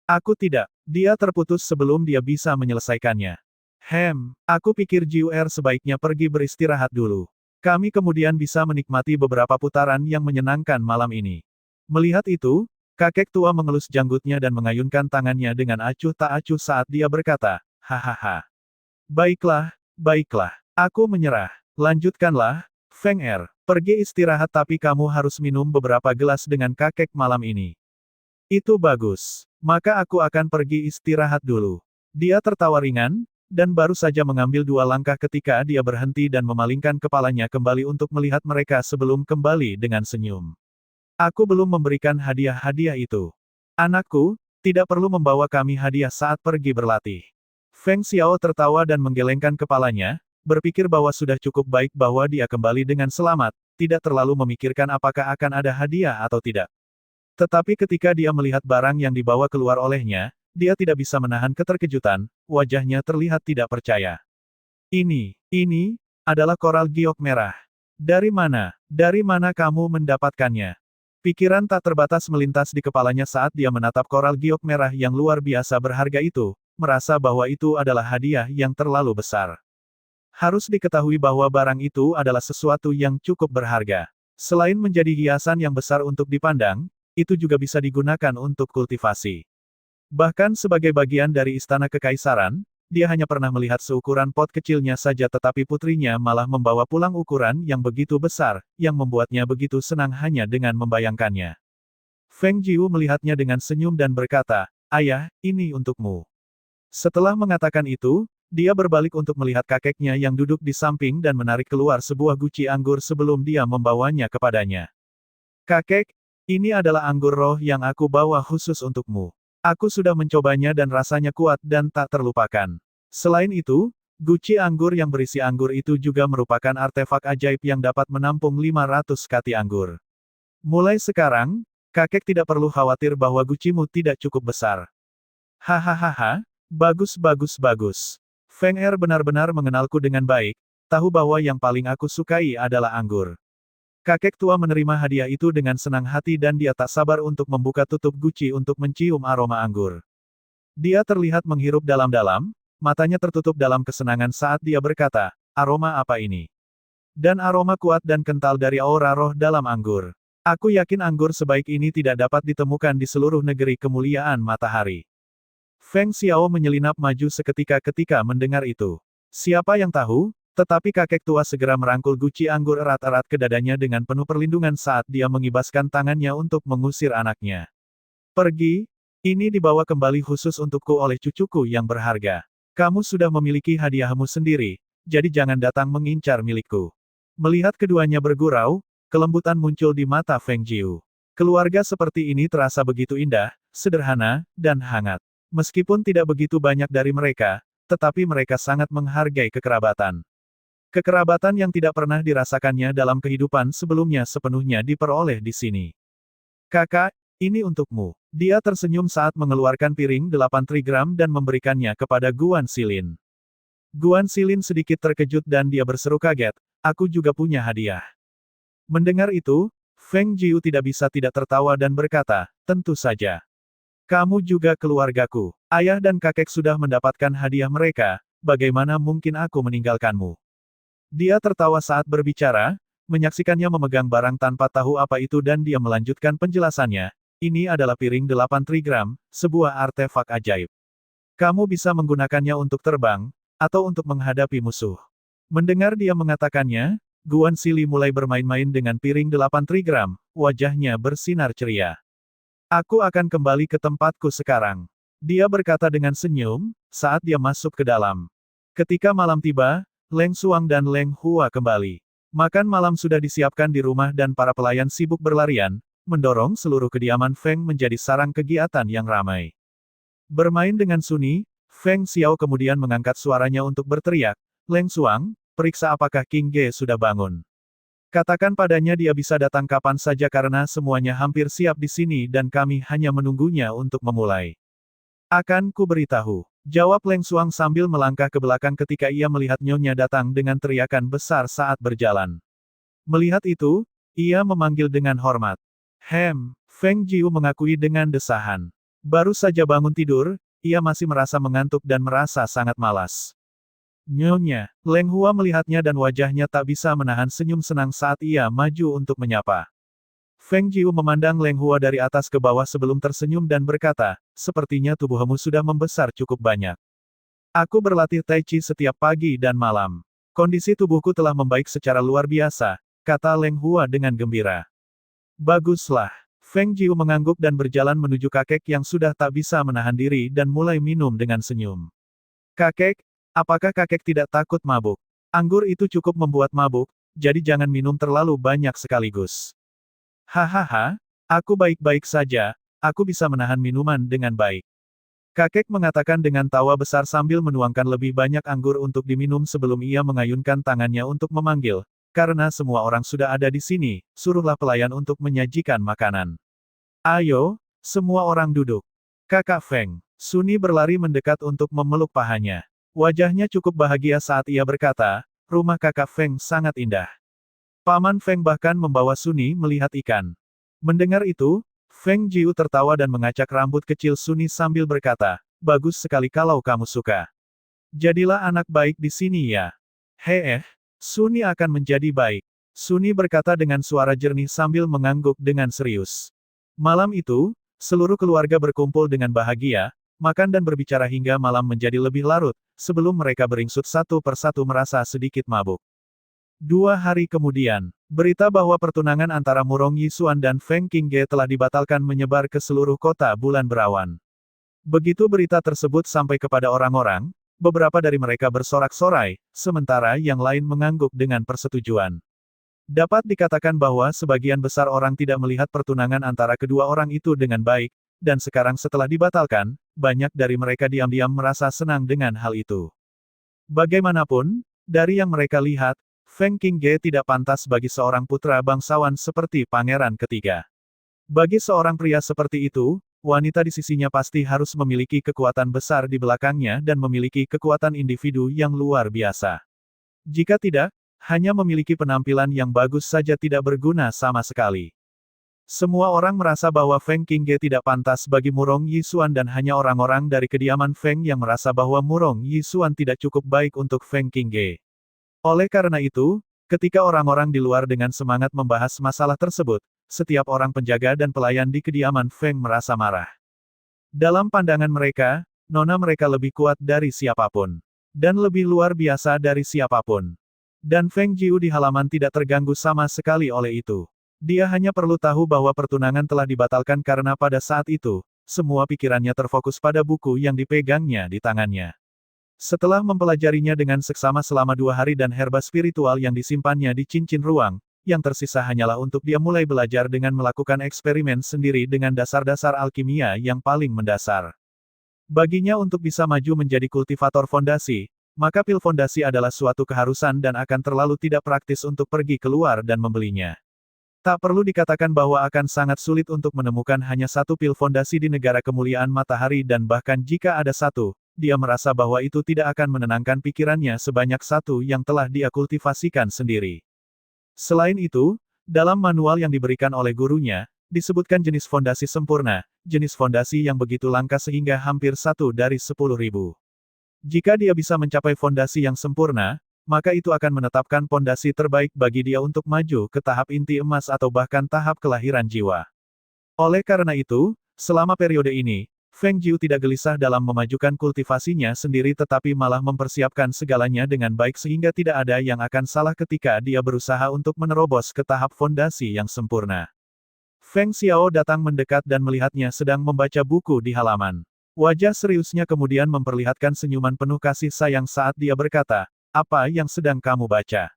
Aku tidak. Dia terputus sebelum dia bisa menyelesaikannya. Aku pikir Jiu sebaiknya pergi beristirahat dulu. Kami kemudian bisa menikmati beberapa putaran yang menyenangkan malam ini. Melihat itu, kakek tua mengelus janggutnya dan mengayunkan tangannya dengan acuh tak acuh saat dia berkata, hahaha. Baiklah, baiklah. Aku menyerah. Lanjutkanlah, Feng Er. Pergi istirahat tapi kamu harus minum beberapa gelas dengan kakek malam ini. Itu bagus. Maka aku akan pergi istirahat dulu. Dia tertawa ringan, dan baru saja mengambil 2 langkah ketika dia berhenti dan memalingkan kepalanya kembali untuk melihat mereka sebelum kembali dengan senyum. Aku belum memberikan hadiah-hadiah itu. Anakku, tidak perlu membawa kami hadiah saat pergi berlatih. Feng Xiao tertawa dan menggelengkan kepalanya, berpikir bahwa sudah cukup baik bahwa dia kembali dengan selamat, tidak terlalu memikirkan apakah akan ada hadiah atau tidak. Tetapi ketika dia melihat barang yang dibawa keluar olehnya, dia tidak bisa menahan keterkejutan, wajahnya terlihat tidak percaya. Ini adalah koral giok merah. Dari mana kamu mendapatkannya? Pikiran tak terbatas melintas di kepalanya saat dia menatap koral giok merah yang luar biasa berharga itu, merasa bahwa itu adalah hadiah yang terlalu besar. Harus diketahui bahwa barang itu adalah sesuatu yang cukup berharga. Selain menjadi hiasan yang besar untuk dipandang, itu juga bisa digunakan untuk kultivasi. Bahkan sebagai bagian dari istana kekaisaran, dia hanya pernah melihat seukuran pot kecilnya saja tetapi putrinya malah membawa pulang ukuran yang begitu besar, yang membuatnya begitu senang hanya dengan membayangkannya. Feng Jiu melihatnya dengan senyum dan berkata, Ayah, ini untukmu. Setelah mengatakan itu, dia berbalik untuk melihat kakeknya yang duduk di samping dan menarik keluar sebuah guci anggur sebelum dia membawanya kepadanya. Kakek, ini adalah anggur roh yang aku bawa khusus untukmu. Aku sudah mencobanya dan rasanya kuat dan tak terlupakan. Selain itu, guci anggur yang berisi anggur itu juga merupakan artefak ajaib yang dapat menampung 500 kati anggur. Mulai sekarang, kakek tidak perlu khawatir bahwa gucimu tidak cukup besar. Hahaha, bagus. Feng Er benar-benar mengenalku dengan baik, tahu bahwa yang paling aku sukai adalah anggur. Kakek tua menerima hadiah itu dengan senang hati dan dia tak sabar untuk membuka tutup guci untuk mencium aroma anggur. Dia terlihat menghirup dalam-dalam, matanya tertutup dalam kesenangan saat dia berkata, aroma apa ini? Dan aroma kuat dan kental dari aura roh dalam anggur. Aku yakin anggur sebaik ini tidak dapat ditemukan di seluruh negeri kemuliaan matahari. Feng Xiao menyelinap maju seketika ketika mendengar itu. Siapa yang tahu? Tetapi kakek tua segera merangkul guci anggur erat-erat ke dadanya dengan penuh perlindungan saat dia mengibaskan tangannya untuk mengusir anaknya. Pergi, ini dibawa kembali khusus untukku oleh cucuku yang berharga. Kamu sudah memiliki hadiahmu sendiri, jadi jangan datang mengincar milikku. Melihat keduanya bergurau, kelembutan muncul di mata Feng Jiu. Keluarga seperti ini terasa begitu indah, sederhana, dan hangat. Meskipun tidak begitu banyak dari mereka, tetapi mereka sangat menghargai kekerabatan. Kekerabatan yang tidak pernah dirasakannya dalam kehidupan sebelumnya sepenuhnya diperoleh di sini. Kakak, ini untukmu. Dia tersenyum saat mengeluarkan piring 8 trigram dan memberikannya kepada Guan Xilin. Guan Xilin sedikit terkejut dan dia berseru kaget, aku juga punya hadiah. Mendengar itu, Feng Jiu tidak bisa tidak tertawa dan berkata, tentu saja. Kamu juga keluargaku. Ayah dan kakek sudah mendapatkan hadiah mereka, bagaimana mungkin aku meninggalkanmu? Dia tertawa saat berbicara, menyaksikannya memegang barang tanpa tahu apa itu dan dia melanjutkan penjelasannya. Ini adalah piring 8 trigram, sebuah artefak ajaib. Kamu bisa menggunakannya untuk terbang, atau untuk menghadapi musuh. Mendengar dia mengatakannya, Guan Xili mulai bermain-main dengan piring 8 trigram, wajahnya bersinar ceria. Aku akan kembali ke tempatku sekarang. Dia berkata dengan senyum, saat dia masuk ke dalam. Ketika malam tiba, Leng Xuang dan Leng Hua kembali. Makan malam sudah disiapkan di rumah dan para pelayan sibuk berlarian, mendorong seluruh kediaman Feng menjadi sarang kegiatan yang ramai. Bermain dengan Suni, Feng Xiao kemudian mengangkat suaranya untuk berteriak, Leng Xuang, periksa apakah King Ge sudah bangun. Katakan padanya dia bisa datang kapan saja karena semuanya hampir siap di sini dan kami hanya menunggunya untuk memulai. Akan ku beritahu. Jawab Leng Xuang sambil melangkah ke belakang ketika ia melihat Nyonya datang dengan teriakan besar saat berjalan. Melihat itu, ia memanggil dengan hormat. Feng Jiu mengakui dengan desahan. Baru saja bangun tidur, ia masih merasa mengantuk dan merasa sangat malas. Nyonya, Leng Hua melihatnya dan wajahnya tak bisa menahan senyum senang saat ia maju untuk menyapa. Feng Jiu memandang Leng Hua dari atas ke bawah sebelum tersenyum dan berkata, sepertinya tubuhmu sudah membesar cukup banyak. Aku berlatih Tai Chi setiap pagi dan malam. Kondisi tubuhku telah membaik secara luar biasa, kata Leng Hua dengan gembira. Baguslah. Feng Jiu mengangguk dan berjalan menuju kakek yang sudah tak bisa menahan diri dan mulai minum dengan senyum. Kakek, apakah kakek tidak takut mabuk? Anggur itu cukup membuat mabuk, jadi jangan minum terlalu banyak sekaligus. Hahaha, aku baik-baik saja, aku bisa menahan minuman dengan baik. Kakek mengatakan dengan tawa besar sambil menuangkan lebih banyak anggur untuk diminum sebelum ia mengayunkan tangannya untuk memanggil. Karena semua orang sudah ada di sini, suruhlah pelayan untuk menyajikan makanan. Ayo, semua orang duduk. Kakak Feng, Suni berlari mendekat untuk memeluk pahanya. Wajahnya cukup bahagia saat ia berkata, rumah kakak Feng sangat indah. Paman Feng bahkan membawa Suni melihat ikan. Mendengar itu, Feng Jiu tertawa dan mengacak rambut kecil Suni sambil berkata, bagus sekali kalau kamu suka. Jadilah anak baik di sini ya. Suni akan menjadi baik. Suni berkata dengan suara jernih sambil mengangguk dengan serius. Malam itu, seluruh keluarga berkumpul dengan bahagia, makan dan berbicara hingga malam menjadi lebih larut, sebelum mereka beringsut satu persatu merasa sedikit mabuk. 2 hari kemudian, berita bahwa pertunangan antara Murong Yisuan dan Feng Qingge telah dibatalkan menyebar ke seluruh kota bulan berawan. Begitu berita tersebut sampai kepada orang-orang, beberapa dari mereka bersorak-sorai, sementara yang lain mengangguk dengan persetujuan. Dapat dikatakan bahwa sebagian besar orang tidak melihat pertunangan antara kedua orang itu dengan baik, dan sekarang setelah dibatalkan, banyak dari mereka diam-diam merasa senang dengan hal itu. Bagaimanapun, dari yang mereka lihat, Feng Qingge tidak pantas bagi seorang putra bangsawan seperti pangeran ketiga. Bagi seorang pria seperti itu, wanita di sisinya pasti harus memiliki kekuatan besar di belakangnya dan memiliki kekuatan individu yang luar biasa. Jika tidak, hanya memiliki penampilan yang bagus saja tidak berguna sama sekali. Semua orang merasa bahwa Feng Qingge tidak pantas bagi Murong Yisuan dan hanya orang-orang dari kediaman Feng yang merasa bahwa Murong Yisuan tidak cukup baik untuk Feng Qingge. Oleh karena itu, ketika orang-orang di luar dengan semangat membahas masalah tersebut, setiap orang penjaga dan pelayan di kediaman Feng merasa marah. Dalam pandangan mereka, nona mereka lebih kuat dari siapapun. Dan lebih luar biasa dari siapapun. Dan Feng Jiu di halaman tidak terganggu sama sekali oleh itu. Dia hanya perlu tahu bahwa pertunangan telah dibatalkan karena pada saat itu, semua pikirannya terfokus pada buku yang dipegangnya di tangannya. Setelah mempelajarinya dengan seksama selama 2 hari dan herba spiritual yang disimpannya di cincin ruang, yang tersisa hanyalah untuk dia mulai belajar dengan melakukan eksperimen sendiri dengan dasar-dasar alkimia yang paling mendasar. Baginya untuk bisa maju menjadi kultivator fondasi, maka pil fondasi adalah suatu keharusan dan akan terlalu tidak praktis untuk pergi keluar dan membelinya. Tak perlu dikatakan bahwa akan sangat sulit untuk menemukan hanya satu pil fondasi di negara kemuliaan matahari dan bahkan jika ada satu, dia merasa bahwa itu tidak akan menenangkan pikirannya sebanyak satu yang telah dia kultivasikan sendiri. Selain itu, dalam manual yang diberikan oleh gurunya, Disebutkan jenis fondasi sempurna, jenis fondasi yang begitu langka sehingga hampir 1 dari 10.000. Jika dia bisa mencapai fondasi yang sempurna, maka itu akan menetapkan fondasi terbaik bagi dia untuk maju ke tahap inti emas atau bahkan tahap kelahiran jiwa. Oleh karena itu, selama periode ini, Feng Jiu tidak gelisah dalam memajukan kultivasinya sendiri tetapi malah mempersiapkan segalanya dengan baik sehingga tidak ada yang akan salah ketika dia berusaha untuk menerobos ke tahap fondasi yang sempurna. Feng Xiao datang mendekat dan melihatnya sedang membaca buku di halaman. Wajah seriusnya kemudian memperlihatkan senyuman penuh kasih sayang saat dia berkata, "Apa yang sedang kamu baca?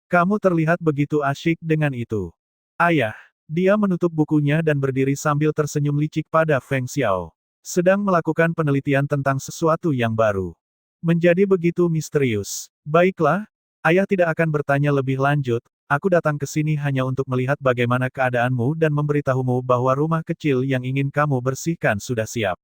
Kamu terlihat begitu asyik dengan itu." "Ayah." Dia menutup bukunya dan berdiri sambil tersenyum licik pada Feng Xiao. Sedang melakukan penelitian tentang sesuatu yang baru. Menjadi begitu misterius. Baiklah, ayah tidak akan bertanya lebih lanjut, aku datang ke sini hanya untuk melihat bagaimana keadaanmu dan memberitahumu bahwa rumah kecil yang ingin kamu bersihkan sudah siap.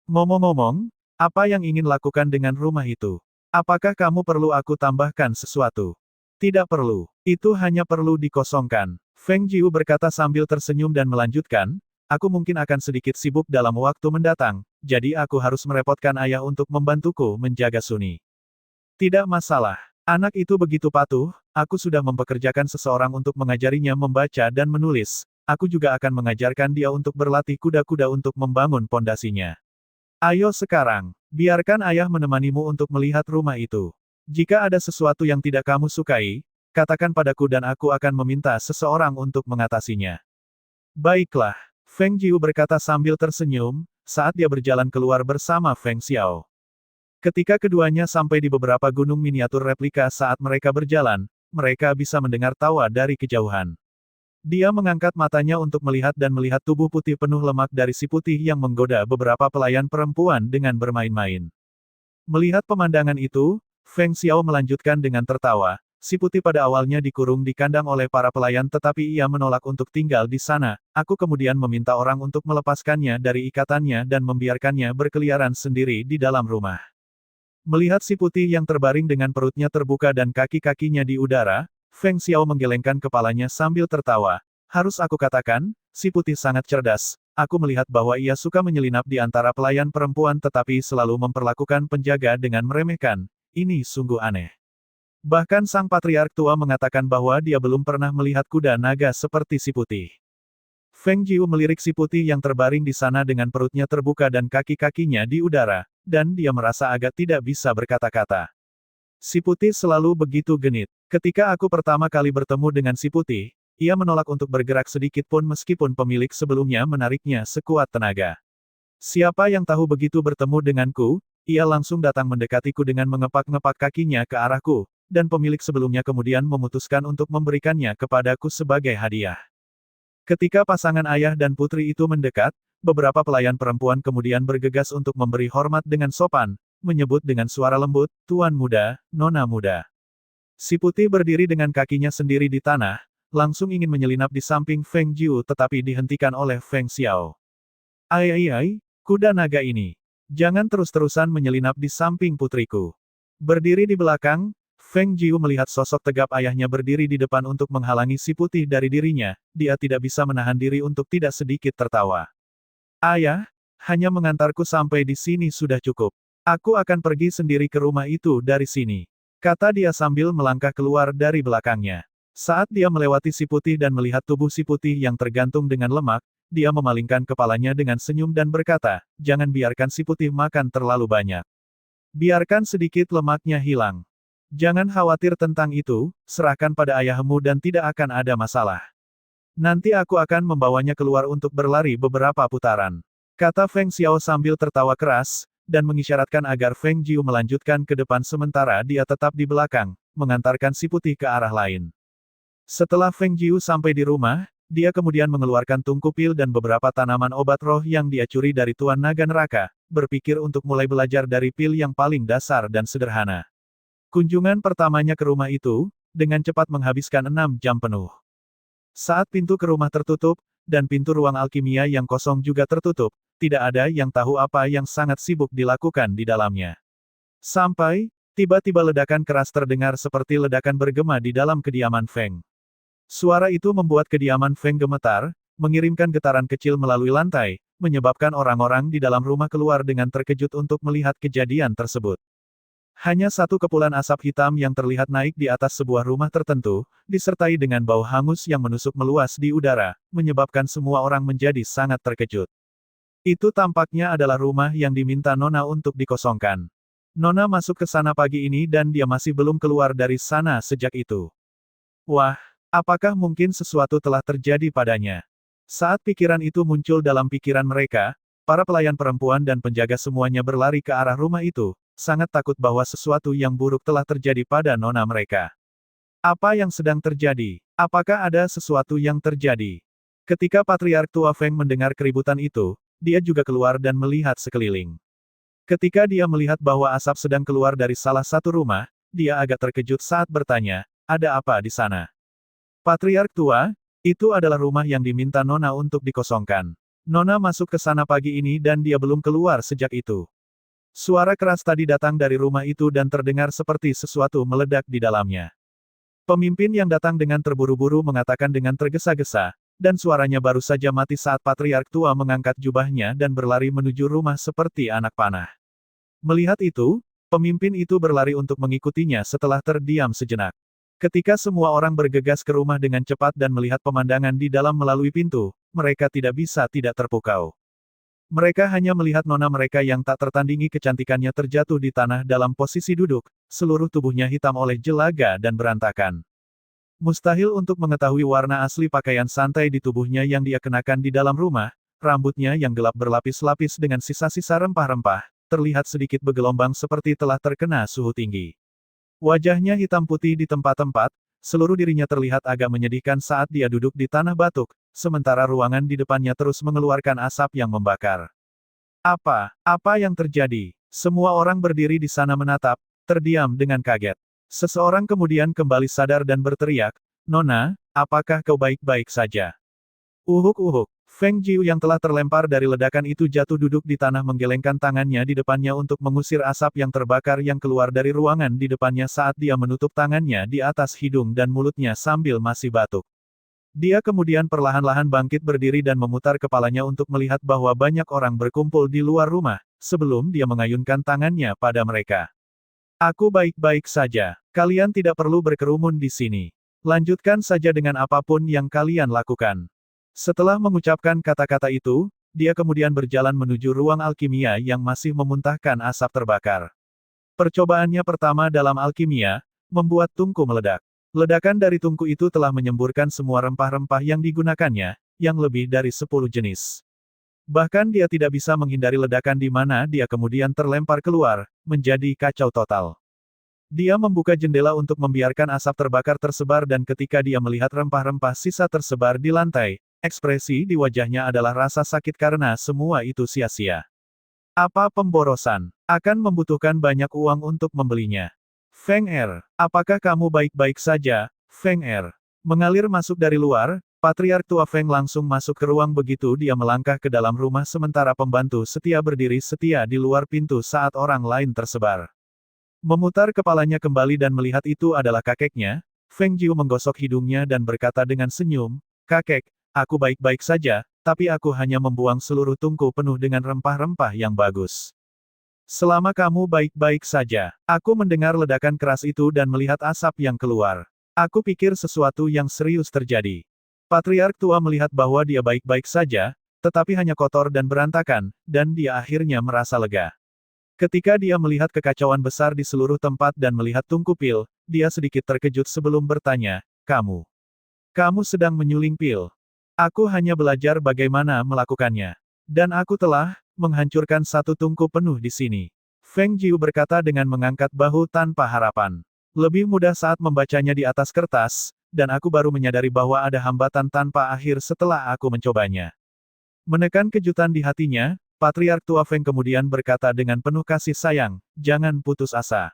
Ngomong-ngomong, apa yang ingin lakukan dengan rumah itu? Apakah kamu perlu aku tambahkan sesuatu? Tidak perlu. Itu hanya perlu dikosongkan. Feng Jiu berkata sambil tersenyum dan melanjutkan, aku mungkin akan sedikit sibuk dalam waktu mendatang, jadi aku harus merepotkan ayah untuk membantuku menjaga Suni. Tidak masalah. Anak itu begitu patuh, aku sudah mempekerjakan seseorang untuk mengajarinya membaca dan menulis, aku juga akan mengajarkan dia untuk berlatih kuda-kuda untuk membangun pondasinya. Ayo sekarang, biarkan ayah menemanimu untuk melihat rumah itu. Jika ada sesuatu yang tidak kamu sukai, katakan padaku dan aku akan meminta seseorang untuk mengatasinya. Baiklah, Feng Jiu berkata sambil tersenyum, saat dia berjalan keluar bersama Feng Xiao. Ketika keduanya sampai di beberapa gunung miniatur replika saat mereka berjalan, mereka bisa mendengar tawa dari kejauhan. Dia mengangkat matanya untuk melihat dan melihat tubuh putih penuh lemak dari si putih yang menggoda beberapa pelayan perempuan dengan bermain-main. Melihat pemandangan itu, Feng Xiao melanjutkan dengan tertawa, si putih pada awalnya dikurung di kandang oleh para pelayan tetapi ia menolak untuk tinggal di sana, aku kemudian meminta orang untuk melepaskannya dari ikatannya dan membiarkannya berkeliaran sendiri di dalam rumah. Melihat si putih yang terbaring dengan perutnya terbuka dan kaki-kakinya di udara, Feng Xiao menggelengkan kepalanya sambil tertawa. Harus aku katakan, si putih sangat cerdas, aku melihat bahwa ia suka menyelinap di antara pelayan perempuan tetapi selalu memperlakukan penjaga dengan meremehkan. Ini sungguh aneh. Bahkan sang patriark tua mengatakan bahwa dia belum pernah melihat kuda naga seperti si putih. Feng Jiu melirik si putih yang terbaring di sana dengan perutnya terbuka dan kaki-kakinya di udara, dan dia merasa agak tidak bisa berkata-kata. Si putih selalu begitu genit. Ketika aku pertama kali bertemu dengan si putih, ia menolak untuk bergerak sedikit pun meskipun pemilik sebelumnya menariknya sekuat tenaga. Siapa yang tahu begitu bertemu denganku, ia langsung datang mendekatiku dengan mengepak-ngepak kakinya ke arahku, dan pemilik sebelumnya kemudian memutuskan untuk memberikannya kepadaku sebagai hadiah. Ketika pasangan ayah dan putri itu mendekat, beberapa pelayan perempuan kemudian bergegas untuk memberi hormat dengan sopan, menyebut dengan suara lembut, "Tuan muda, nona muda." Si putih berdiri dengan kakinya sendiri di tanah, langsung ingin menyelinap di samping Feng Jiu tetapi dihentikan oleh Feng Xiao. "Ai, kuda naga ini. Jangan terus-terusan menyelinap di samping putriku." Berdiri di belakang, Feng Jiu melihat sosok tegap ayahnya berdiri di depan untuk menghalangi si putih dari dirinya, dia tidak bisa menahan diri untuk tidak sedikit tertawa. "Ayah, hanya mengantarku sampai di sini sudah cukup. Aku akan pergi sendiri ke rumah itu dari sini," kata dia sambil melangkah keluar dari belakangnya. Saat dia melewati si putih dan melihat tubuh si putih yang tergantung dengan lemak, dia memalingkan kepalanya dengan senyum dan berkata, "Jangan biarkan si putih makan terlalu banyak. Biarkan sedikit lemaknya hilang. Jangan khawatir tentang itu, serahkan pada ayahmu dan tidak akan ada masalah. Nanti aku akan membawanya keluar untuk berlari beberapa putaran," kata Feng Xiao sambil tertawa keras, dan mengisyaratkan agar Feng Jiu melanjutkan ke depan sementara dia tetap di belakang, mengantarkan si putih ke arah lain. Setelah Feng Jiu sampai di rumah, dia kemudian mengeluarkan tungku pil dan beberapa tanaman obat roh yang dia curi dari Tuan Naga Neraka, berpikir untuk mulai belajar dari pil yang paling dasar dan sederhana. Kunjungan pertamanya ke rumah itu, dengan cepat menghabiskan 6 jam penuh. Saat pintu ke rumah tertutup, dan pintu ruang alkimia yang kosong juga tertutup, tidak ada yang tahu apa yang sangat sibuk dilakukan di dalamnya. Sampai, tiba-tiba ledakan keras terdengar seperti ledakan bergema di dalam kediaman Feng. Suara itu membuat kediaman Feng gemetar, mengirimkan getaran kecil melalui lantai, menyebabkan orang-orang di dalam rumah keluar dengan terkejut untuk melihat kejadian tersebut. Hanya satu kepulan asap hitam yang terlihat naik di atas sebuah rumah tertentu, disertai dengan bau hangus yang menusuk meluas di udara, menyebabkan semua orang menjadi sangat terkejut. Itu tampaknya adalah rumah yang diminta Nona untuk dikosongkan. Nona masuk ke sana pagi ini dan dia masih belum keluar dari sana sejak itu. Wah, apakah mungkin sesuatu telah terjadi padanya? Saat pikiran itu muncul dalam pikiran mereka, para pelayan perempuan dan penjaga semuanya berlari ke arah rumah itu, sangat takut bahwa sesuatu yang buruk telah terjadi pada nona mereka. Apa yang sedang terjadi? Apakah ada sesuatu yang terjadi? Ketika Patriark Tua Feng mendengar keributan itu, dia juga keluar dan melihat sekeliling. Ketika dia melihat bahwa asap sedang keluar dari salah satu rumah, dia agak terkejut saat bertanya, ada apa di sana? Patriark Tua, itu adalah rumah yang diminta Nona untuk dikosongkan. Nona masuk ke sana pagi ini dan dia belum keluar sejak itu. Suara keras tadi datang dari rumah itu dan terdengar seperti sesuatu meledak di dalamnya. Pemimpin yang datang dengan terburu-buru mengatakan dengan tergesa-gesa, dan suaranya baru saja mati saat Patriark Tua mengangkat jubahnya dan berlari menuju rumah seperti anak panah. Melihat itu, pemimpin itu berlari untuk mengikutinya setelah terdiam sejenak. Ketika semua orang bergegas ke rumah dengan cepat dan melihat pemandangan di dalam melalui pintu, mereka tidak bisa tidak terpukau. Mereka hanya melihat nona mereka yang tak tertandingi kecantikannya terjatuh di tanah dalam posisi duduk, seluruh tubuhnya hitam oleh jelaga dan berantakan. Mustahil untuk mengetahui warna asli pakaian santai di tubuhnya yang dia kenakan di dalam rumah, rambutnya yang gelap berlapis-lapis dengan sisa-sisa rempah-rempah, terlihat sedikit bergelombang seperti telah terkena suhu tinggi. Wajahnya hitam putih di tempat-tempat, seluruh dirinya terlihat agak menyedihkan saat dia duduk di tanah batuk, sementara ruangan di depannya terus mengeluarkan asap yang membakar. Apa yang terjadi? Semua orang berdiri di sana menatap, terdiam dengan kaget. Seseorang kemudian kembali sadar dan berteriak, Nona, apakah kau baik-baik saja? Uhuk-uhuk. Feng Jiu yang telah terlempar dari ledakan itu jatuh duduk di tanah menggelengkan tangannya di depannya untuk mengusir asap yang terbakar yang keluar dari ruangan di depannya saat dia menutup tangannya di atas hidung dan mulutnya sambil masih batuk. Dia kemudian perlahan-lahan bangkit berdiri dan memutar kepalanya untuk melihat bahwa banyak orang berkumpul di luar rumah, sebelum dia mengayunkan tangannya pada mereka. Aku baik-baik saja. Kalian tidak perlu berkerumun di sini. Lanjutkan saja dengan apapun yang kalian lakukan. Setelah mengucapkan kata-kata itu, dia kemudian berjalan menuju ruang alkimia yang masih memuntahkan asap terbakar. Percobaannya pertama dalam alkimia, membuat tungku meledak. Ledakan dari tungku itu telah menyemburkan semua rempah-rempah yang digunakannya, yang lebih dari 10 jenis. Bahkan dia tidak bisa menghindari ledakan di mana dia kemudian terlempar keluar, menjadi kacau total. Dia membuka jendela untuk membiarkan asap terbakar tersebar dan ketika dia melihat rempah-rempah sisa tersebar di lantai, ekspresi di wajahnya adalah rasa sakit karena semua itu sia-sia. Apa pemborosan? Akan membutuhkan banyak uang untuk membelinya. Feng Er, apakah kamu baik-baik saja, Feng Er? Mengalir masuk dari luar, Patriark Tua Feng langsung masuk ke ruang begitu dia melangkah ke dalam rumah sementara pembantu setia berdiri setia di luar pintu saat orang lain tersebar. Memutar kepalanya kembali dan melihat itu adalah kakeknya, Feng Jiu menggosok hidungnya dan berkata dengan senyum, Kakek, aku baik-baik saja, tapi aku hanya membuang seluruh tungku penuh dengan rempah-rempah yang bagus. Selama kamu baik-baik saja, aku mendengar ledakan keras itu dan melihat asap yang keluar. Aku pikir sesuatu yang serius terjadi. Patriark Tua melihat bahwa dia baik-baik saja, tetapi hanya kotor dan berantakan, dan dia akhirnya merasa lega. Ketika dia melihat kekacauan besar di seluruh tempat dan melihat tungku pil, dia sedikit terkejut sebelum bertanya, Kamu sedang menyuling pil? Aku hanya belajar bagaimana melakukannya. Dan aku telah menghancurkan satu tungku penuh di sini. Feng Jiu berkata dengan mengangkat bahu tanpa harapan. Lebih mudah saat membacanya di atas kertas, dan aku baru menyadari bahwa ada hambatan tanpa akhir setelah aku mencobanya. Menekan kejutan di hatinya, Patriark Tua Feng kemudian berkata dengan penuh kasih sayang, jangan putus asa.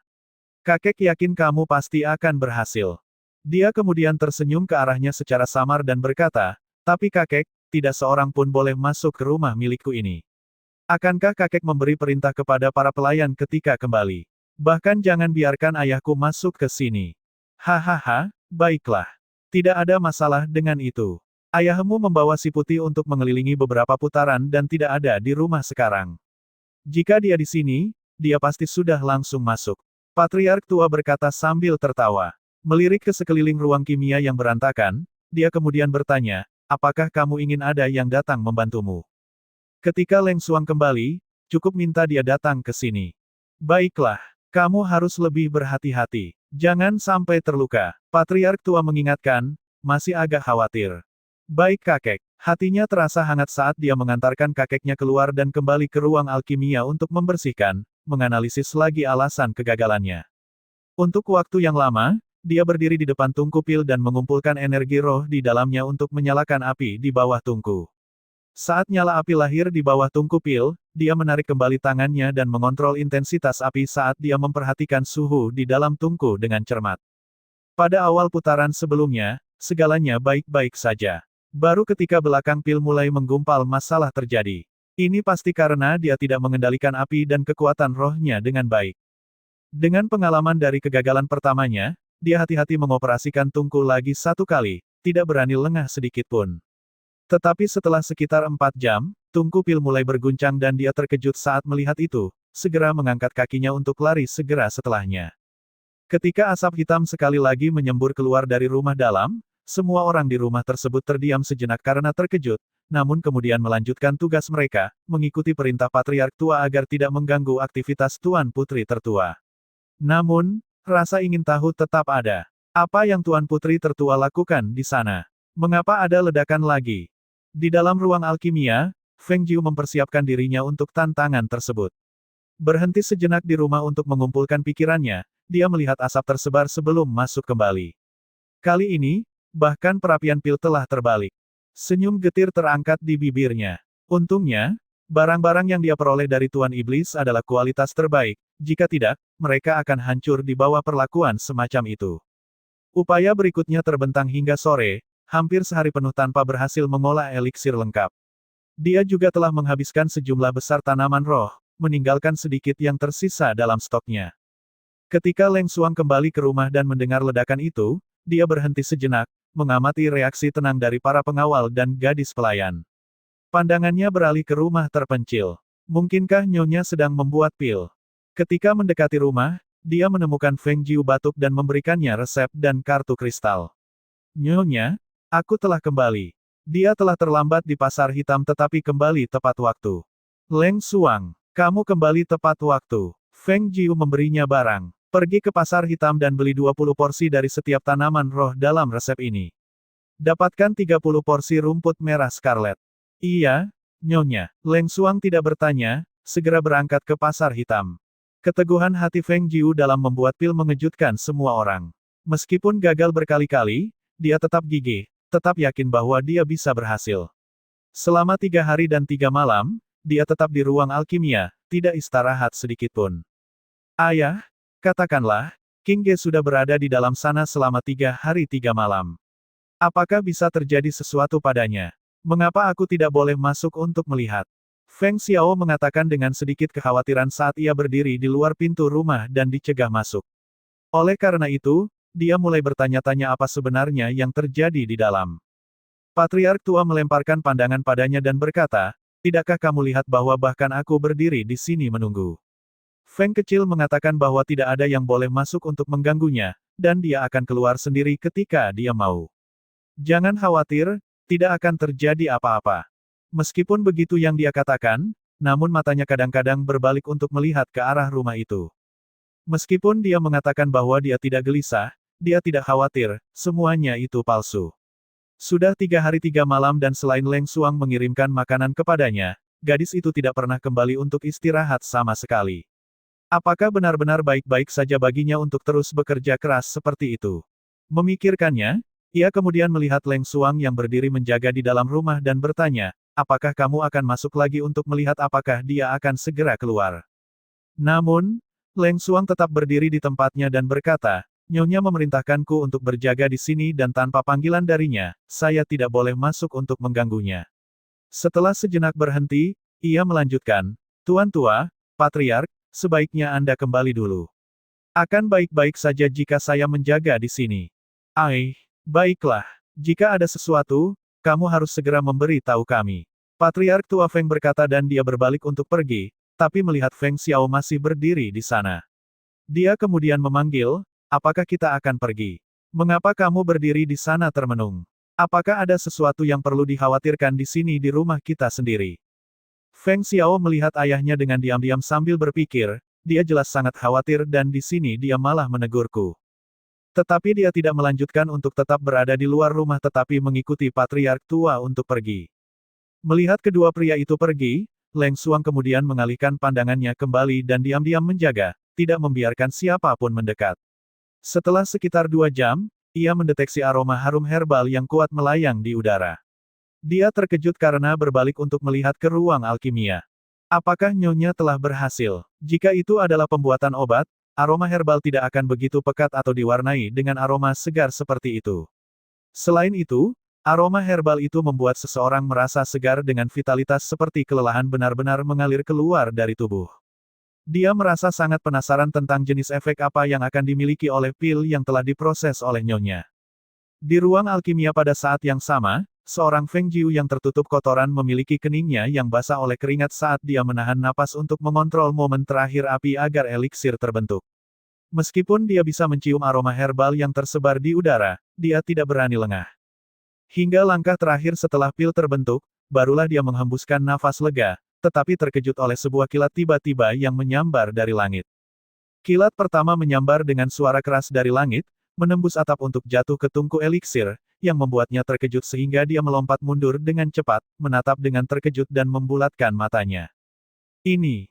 Kakek yakin kamu pasti akan berhasil. Dia kemudian tersenyum ke arahnya secara samar dan berkata, tapi kakek, tidak seorang pun boleh masuk ke rumah milikku ini. Akankah kakek memberi perintah kepada para pelayan ketika kembali? Bahkan jangan biarkan ayahku masuk ke sini. Hahaha, baiklah. Tidak ada masalah dengan itu. Ayahmu membawa si putih untuk mengelilingi beberapa putaran dan tidak ada di rumah sekarang. Jika dia di sini, dia pasti sudah langsung masuk. Patriark tua berkata sambil tertawa. Melirik ke sekeliling ruang kimia yang berantakan, dia kemudian bertanya, apakah kamu ingin ada yang datang membantumu? Ketika Leng Xuang kembali, cukup minta dia datang ke sini. Baiklah, kamu harus lebih berhati-hati. Jangan sampai terluka. Patriark tua mengingatkan, masih agak khawatir. Baik kakek, hatinya terasa hangat saat dia mengantarkan kakeknya keluar dan kembali ke ruang alkimia untuk membersihkan, menganalisis lagi alasan kegagalannya. Untuk waktu yang lama, dia berdiri di depan tungku pil dan mengumpulkan energi roh di dalamnya untuk menyalakan api di bawah tungku. Saat nyala api lahir di bawah tungku pil, dia menarik kembali tangannya dan mengontrol intensitas api saat dia memperhatikan suhu di dalam tungku dengan cermat. Pada awal putaran sebelumnya, segalanya baik-baik saja. Baru ketika belakang pil mulai menggumpal masalah terjadi. Ini pasti karena dia tidak mengendalikan api dan kekuatan rohnya dengan baik. Dengan pengalaman dari kegagalan pertamanya, dia hati-hati mengoperasikan tungku lagi satu kali, tidak berani lengah sedikit pun. Tetapi setelah sekitar 4 jam, tungku pil mulai berguncang dan dia terkejut saat melihat itu, segera mengangkat kakinya untuk lari segera setelahnya. Ketika asap hitam sekali lagi menyembur keluar dari rumah dalam, semua orang di rumah tersebut terdiam sejenak karena terkejut, namun kemudian melanjutkan tugas mereka, mengikuti perintah patriark tua agar tidak mengganggu aktivitas Tuan Putri tertua. Namun, rasa ingin tahu tetap ada. Apa yang Tuan Putri tertua lakukan di sana? Mengapa ada ledakan lagi? Di dalam ruang alkimia, Feng Jiu mempersiapkan dirinya untuk tantangan tersebut. Berhenti sejenak di rumah untuk mengumpulkan pikirannya, dia melihat asap tersebar sebelum masuk kembali. Kali ini, bahkan perapian pil telah terbalik. Senyum getir terangkat di bibirnya. Untungnya, barang-barang yang dia peroleh dari Tuan Iblis adalah kualitas terbaik, jika tidak, mereka akan hancur di bawah perlakuan semacam itu. Upaya berikutnya terbentang hingga sore, hampir sehari penuh tanpa berhasil mengolah eliksir lengkap. Dia juga telah menghabiskan sejumlah besar tanaman roh, meninggalkan sedikit yang tersisa dalam stoknya. Ketika Leng Xuang kembali ke rumah dan mendengar ledakan itu, dia berhenti sejenak, mengamati reaksi tenang dari para pengawal dan gadis pelayan. Pandangannya beralih ke rumah terpencil. Mungkinkah Nyonya sedang membuat pil? Ketika mendekati rumah, dia menemukan Feng Jiu batuk dan memberikannya resep dan kartu kristal. Nyonya, aku telah kembali. Dia telah terlambat di pasar hitam tetapi kembali tepat waktu. Leng Xuang, kamu kembali tepat waktu. Feng Jiu memberinya barang. Pergi ke pasar hitam dan beli 20 porsi dari setiap tanaman roh dalam resep ini. Dapatkan 30 porsi rumput merah scarlet. Iya, Nyonya. Leng Xuang tidak bertanya, segera berangkat ke pasar hitam. Keteguhan hati Feng Jiu dalam membuat pil mengejutkan semua orang. Meskipun gagal berkali-kali, dia tetap gigih, tetap yakin bahwa dia bisa berhasil. Selama 3 hari dan 3 malam, dia tetap di ruang alkimia, tidak istirahat sedikitpun. Ayah, katakanlah, King Ge sudah berada di dalam sana selama 3 hari 3 malam. Apakah bisa terjadi sesuatu padanya? Mengapa aku tidak boleh masuk untuk melihat? Feng Xiao mengatakan dengan sedikit kekhawatiran saat ia berdiri di luar pintu rumah dan dicegah masuk. Oleh karena itu, dia mulai bertanya-tanya apa sebenarnya yang terjadi di dalam. Patriark tua melemparkan pandangan padanya dan berkata, tidakkah kamu lihat bahwa bahkan aku berdiri di sini menunggu? Feng kecil mengatakan bahwa tidak ada yang boleh masuk untuk mengganggunya, dan dia akan keluar sendiri ketika dia mau. Jangan khawatir, tidak akan terjadi apa-apa. Meskipun begitu yang dia katakan, namun matanya kadang-kadang berbalik untuk melihat ke arah rumah itu. Meskipun dia mengatakan bahwa dia tidak gelisah, dia tidak khawatir, semuanya itu palsu. Sudah 3 hari 3 malam dan selain Leng Xuang mengirimkan makanan kepadanya, gadis itu tidak pernah kembali untuk istirahat sama sekali. Apakah benar-benar baik-baik saja baginya untuk terus bekerja keras seperti itu? Memikirkannya, ia kemudian melihat Leng Xuang yang berdiri menjaga di dalam rumah dan bertanya, apakah kamu akan masuk lagi untuk melihat apakah dia akan segera keluar? Namun, Leng Xuang tetap berdiri di tempatnya dan berkata, Nyonya memerintahkanku untuk berjaga di sini dan tanpa panggilan darinya, saya tidak boleh masuk untuk mengganggunya. Setelah sejenak berhenti, ia melanjutkan, Tuan tua, Patriark, sebaiknya Anda kembali dulu. Akan baik-baik saja jika saya menjaga di sini. Baiklah. Jika ada sesuatu, kamu harus segera memberi tahu kami. Patriark tua Feng berkata dan dia berbalik untuk pergi, tapi melihat Feng Xiao masih berdiri di sana. Dia kemudian memanggil, apakah kita akan pergi? Mengapa kamu berdiri di sana termenung? Apakah ada sesuatu yang perlu dikhawatirkan di sini di rumah kita sendiri? Feng Xiao melihat ayahnya dengan diam-diam sambil berpikir, dia jelas sangat khawatir dan di sini dia malah menegurku. Tetapi dia tidak melanjutkan untuk tetap berada di luar rumah tetapi mengikuti patriark tua untuk pergi. Melihat kedua pria itu pergi, Leng Xuang kemudian mengalihkan pandangannya kembali dan diam-diam menjaga, tidak membiarkan siapapun mendekat. Setelah sekitar 2 jam, ia mendeteksi aroma harum herbal yang kuat melayang di udara. Dia terkejut karena berbalik untuk melihat ke ruang alkimia. Apakah nyonya telah berhasil? Jika itu adalah pembuatan obat, aroma herbal tidak akan begitu pekat atau diwarnai dengan aroma segar seperti itu. Selain itu, aroma herbal itu membuat seseorang merasa segar dengan vitalitas seperti kelelahan benar-benar mengalir keluar dari tubuh. Dia merasa sangat penasaran tentang jenis efek apa yang akan dimiliki oleh pil yang telah diproses oleh nyonya. Di ruang alkimia pada saat yang sama, seorang Feng Jiu yang tertutup kotoran memiliki keningnya yang basah oleh keringat saat dia menahan napas untuk mengontrol momen terakhir api agar eliksir terbentuk. Meskipun dia bisa mencium aroma herbal yang tersebar di udara, dia tidak berani lengah. Hingga langkah terakhir setelah pil terbentuk, barulah dia menghembuskan nafas lega, tetapi terkejut oleh sebuah kilat tiba-tiba yang menyambar dari langit. Kilat pertama menyambar dengan suara keras dari langit, menembus atap untuk jatuh ke tungku eliksir, yang membuatnya terkejut sehingga dia melompat mundur dengan cepat, menatap dengan terkejut dan membulatkan matanya. Ini,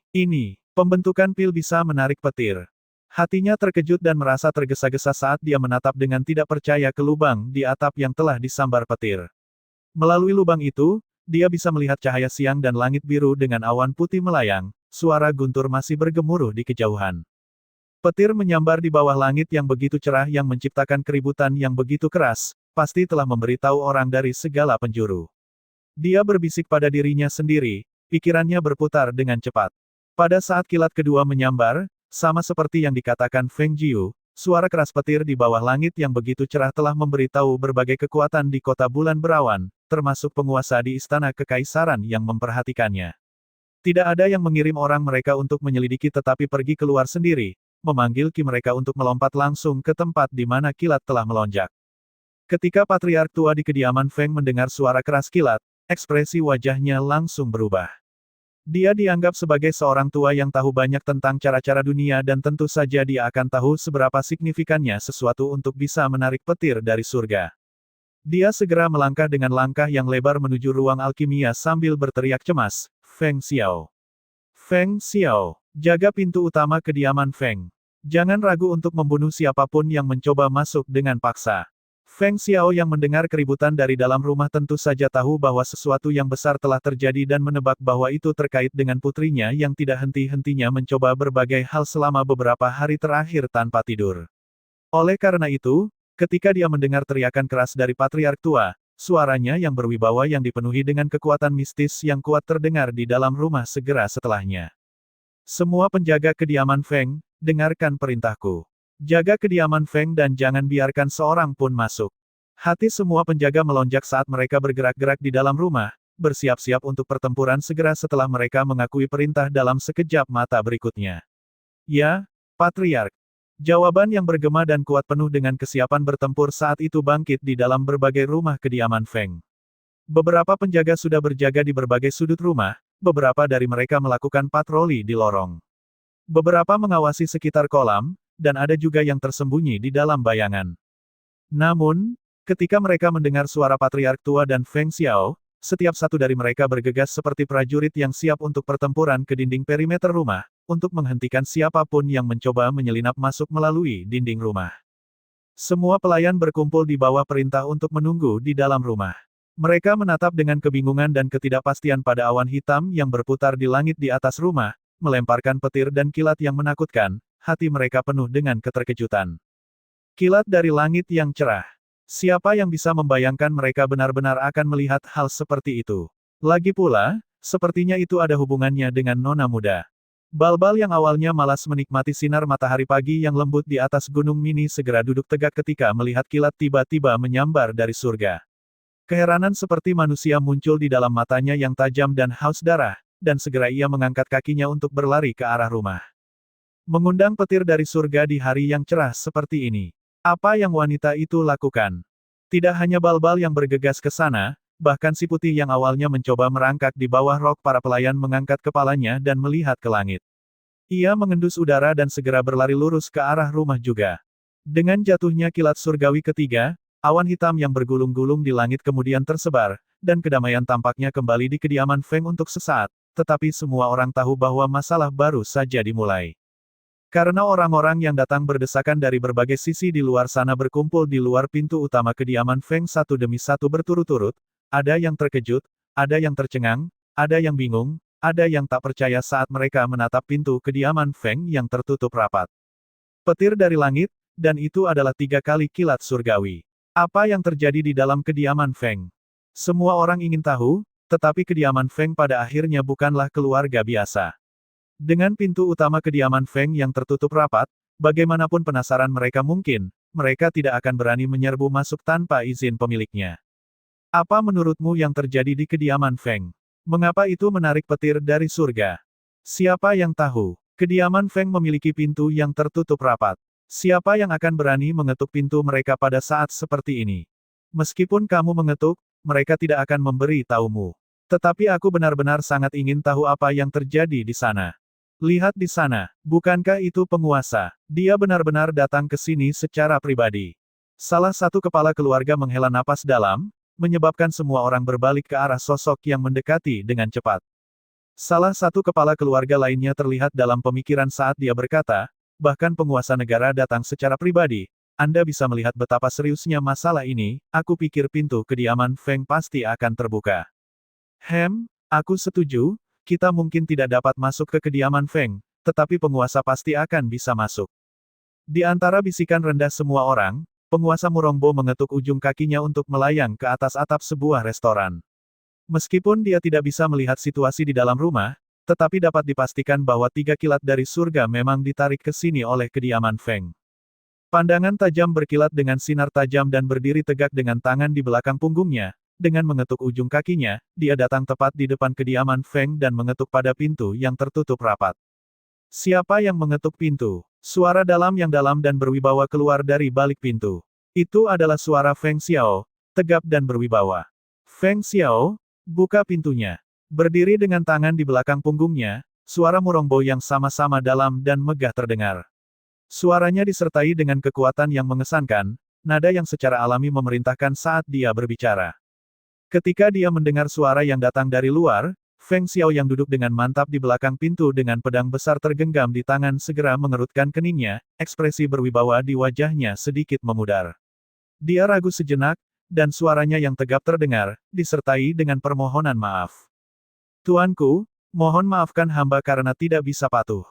pembentukan pil bisa menarik petir. Hatinya terkejut dan merasa tergesa-gesa saat dia menatap dengan tidak percaya ke lubang di atap yang telah disambar petir. Melalui lubang itu, dia bisa melihat cahaya siang dan langit biru dengan awan putih melayang, suara guntur masih bergemuruh di kejauhan. Petir menyambar di bawah langit yang begitu cerah yang menciptakan keributan yang begitu keras, pasti telah memberitahu orang dari segala penjuru. Dia berbisik pada dirinya sendiri, pikirannya berputar dengan cepat. Pada saat kilat kedua menyambar, sama seperti yang dikatakan Feng Jiu, suara keras petir di bawah langit yang begitu cerah telah memberitahu berbagai kekuatan di kota bulan berawan, termasuk penguasa di istana kekaisaran yang memperhatikannya. Tidak ada yang mengirim orang mereka untuk menyelidiki tetapi pergi keluar sendiri, memanggil ki mereka untuk melompat langsung ke tempat di mana kilat telah melonjak. Ketika patriark tua di kediaman Feng mendengar suara keras kilat, ekspresi wajahnya langsung berubah. Dia dianggap sebagai seorang tua yang tahu banyak tentang cara-cara dunia dan tentu saja dia akan tahu seberapa signifikannya sesuatu untuk bisa menarik petir dari surga. Dia segera melangkah dengan langkah yang lebar menuju ruang alkimia sambil berteriak cemas, Feng Xiao. Feng Xiao, jaga pintu utama kediaman Feng. Jangan ragu untuk membunuh siapapun yang mencoba masuk dengan paksa. Feng Xiao yang mendengar keributan dari dalam rumah tentu saja tahu bahwa sesuatu yang besar telah terjadi dan menebak bahwa itu terkait dengan putrinya yang tidak henti-hentinya mencoba berbagai hal selama beberapa hari terakhir tanpa tidur. Oleh karena itu, ketika dia mendengar teriakan keras dari patriark tua, suaranya yang berwibawa yang dipenuhi dengan kekuatan mistis yang kuat terdengar di dalam rumah segera setelahnya. Semua penjaga kediaman Feng, dengarkan perintahku. Jaga kediaman Feng dan jangan biarkan seorang pun masuk. Hati semua penjaga melonjak saat mereka bergerak-gerak di dalam rumah, bersiap-siap untuk pertempuran segera setelah mereka mengakui perintah dalam sekejap mata berikutnya. Ya, Patriark. Jawaban yang bergema dan kuat penuh dengan kesiapan bertempur saat itu bangkit di dalam berbagai rumah kediaman Feng. Beberapa penjaga sudah berjaga di berbagai sudut rumah, beberapa dari mereka melakukan patroli di lorong. Beberapa mengawasi sekitar kolam, dan ada juga yang tersembunyi di dalam bayangan. Namun, ketika mereka mendengar suara patriark tua dan Feng Xiao, setiap satu dari mereka bergegas seperti prajurit yang siap untuk pertempuran ke dinding perimeter rumah, untuk menghentikan siapapun yang mencoba menyelinap masuk melalui dinding rumah. Semua pelayan berkumpul di bawah perintah untuk menunggu di dalam rumah. Mereka menatap dengan kebingungan dan ketidakpastian pada awan hitam yang berputar di langit di atas rumah, melemparkan petir dan kilat yang menakutkan, hati mereka penuh dengan keterkejutan. Kilat dari langit yang cerah. Siapa yang bisa membayangkan mereka benar-benar akan melihat hal seperti itu? Lagi pula, sepertinya itu ada hubungannya dengan nona muda. Balbal yang awalnya malas menikmati sinar matahari pagi yang lembut di atas gunung mini segera duduk tegak ketika melihat kilat tiba-tiba menyambar dari surga. Keheranan seperti manusia muncul di dalam matanya yang tajam dan haus darah, dan segera ia mengangkat kakinya untuk berlari ke arah rumah. Mengundang petir dari surga di hari yang cerah seperti ini. Apa yang wanita itu lakukan? Tidak hanya Balbal yang bergegas ke sana, bahkan si putih yang awalnya mencoba merangkak di bawah rok para pelayan mengangkat kepalanya dan melihat ke langit. Ia mengendus udara dan segera berlari lurus ke arah rumah juga. Dengan jatuhnya kilat surgawi ketiga, awan hitam yang bergulung-gulung di langit kemudian tersebar, dan kedamaian tampaknya kembali di kediaman Feng untuk sesaat, tetapi semua orang tahu bahwa masalah baru saja dimulai. Karena orang-orang yang datang berdesakan dari berbagai sisi di luar sana berkumpul di luar pintu utama kediaman Feng satu demi satu berturut-turut, ada yang terkejut, ada yang tercengang, ada yang bingung, ada yang tak percaya saat mereka menatap pintu kediaman Feng yang tertutup rapat. Petir dari langit, dan itu adalah 3 kali kilat surgawi. Apa yang terjadi di dalam kediaman Feng? Semua orang ingin tahu, tetapi kediaman Feng pada akhirnya bukanlah keluarga biasa. Dengan pintu utama kediaman Feng yang tertutup rapat, bagaimanapun penasaran mereka mungkin, mereka tidak akan berani menyerbu masuk tanpa izin pemiliknya. Apa menurutmu yang terjadi di kediaman Feng? Mengapa itu menarik petir dari surga? Siapa yang tahu? Kediaman Feng memiliki pintu yang tertutup rapat. Siapa yang akan berani mengetuk pintu mereka pada saat seperti ini? Meskipun kamu mengetuk, mereka tidak akan memberi tahumu. Tetapi aku benar-benar sangat ingin tahu apa yang terjadi di sana. Lihat di sana, bukankah itu penguasa? Dia benar-benar datang ke sini secara pribadi. Salah satu kepala keluarga menghela napas dalam, menyebabkan semua orang berbalik ke arah sosok yang mendekati dengan cepat. Salah satu kepala keluarga lainnya terlihat dalam pemikiran saat dia berkata, bahkan penguasa negara datang secara pribadi. Anda bisa melihat betapa seriusnya masalah ini, aku pikir pintu kediaman Feng pasti akan terbuka. Aku setuju, kita mungkin tidak dapat masuk ke kediaman Feng, tetapi penguasa pasti akan bisa masuk. Di antara bisikan rendah semua orang, penguasa Murongbo mengetuk ujung kakinya untuk melayang ke atas atap sebuah restoran. Meskipun dia tidak bisa melihat situasi di dalam rumah, tetapi dapat dipastikan bahwa 3 kilat dari surga memang ditarik ke sini oleh kediaman Feng. Pandangan tajam berkilat dengan sinar tajam dan berdiri tegak dengan tangan di belakang punggungnya. Dengan mengetuk ujung kakinya, dia datang tepat di depan kediaman Feng dan mengetuk pada pintu yang tertutup rapat. Siapa yang mengetuk pintu? Suara dalam yang dalam dan berwibawa keluar dari balik pintu. Itu adalah suara Feng Xiao, tegap dan berwibawa. Feng Xiao, buka pintunya. Berdiri dengan tangan di belakang punggungnya, suara Murongbo yang sama-sama dalam dan megah terdengar. Suaranya disertai dengan kekuatan yang mengesankan, nada yang secara alami memerintahkan saat dia berbicara. Ketika dia mendengar suara yang datang dari luar, Feng Xiao yang duduk dengan mantap di belakang pintu dengan pedang besar tergenggam di tangan segera mengerutkan keningnya, ekspresi berwibawa di wajahnya sedikit memudar. Dia ragu sejenak, dan suaranya yang tegap terdengar, disertai dengan permohonan maaf. Tuanku, mohon maafkan hamba karena tidak bisa patuh.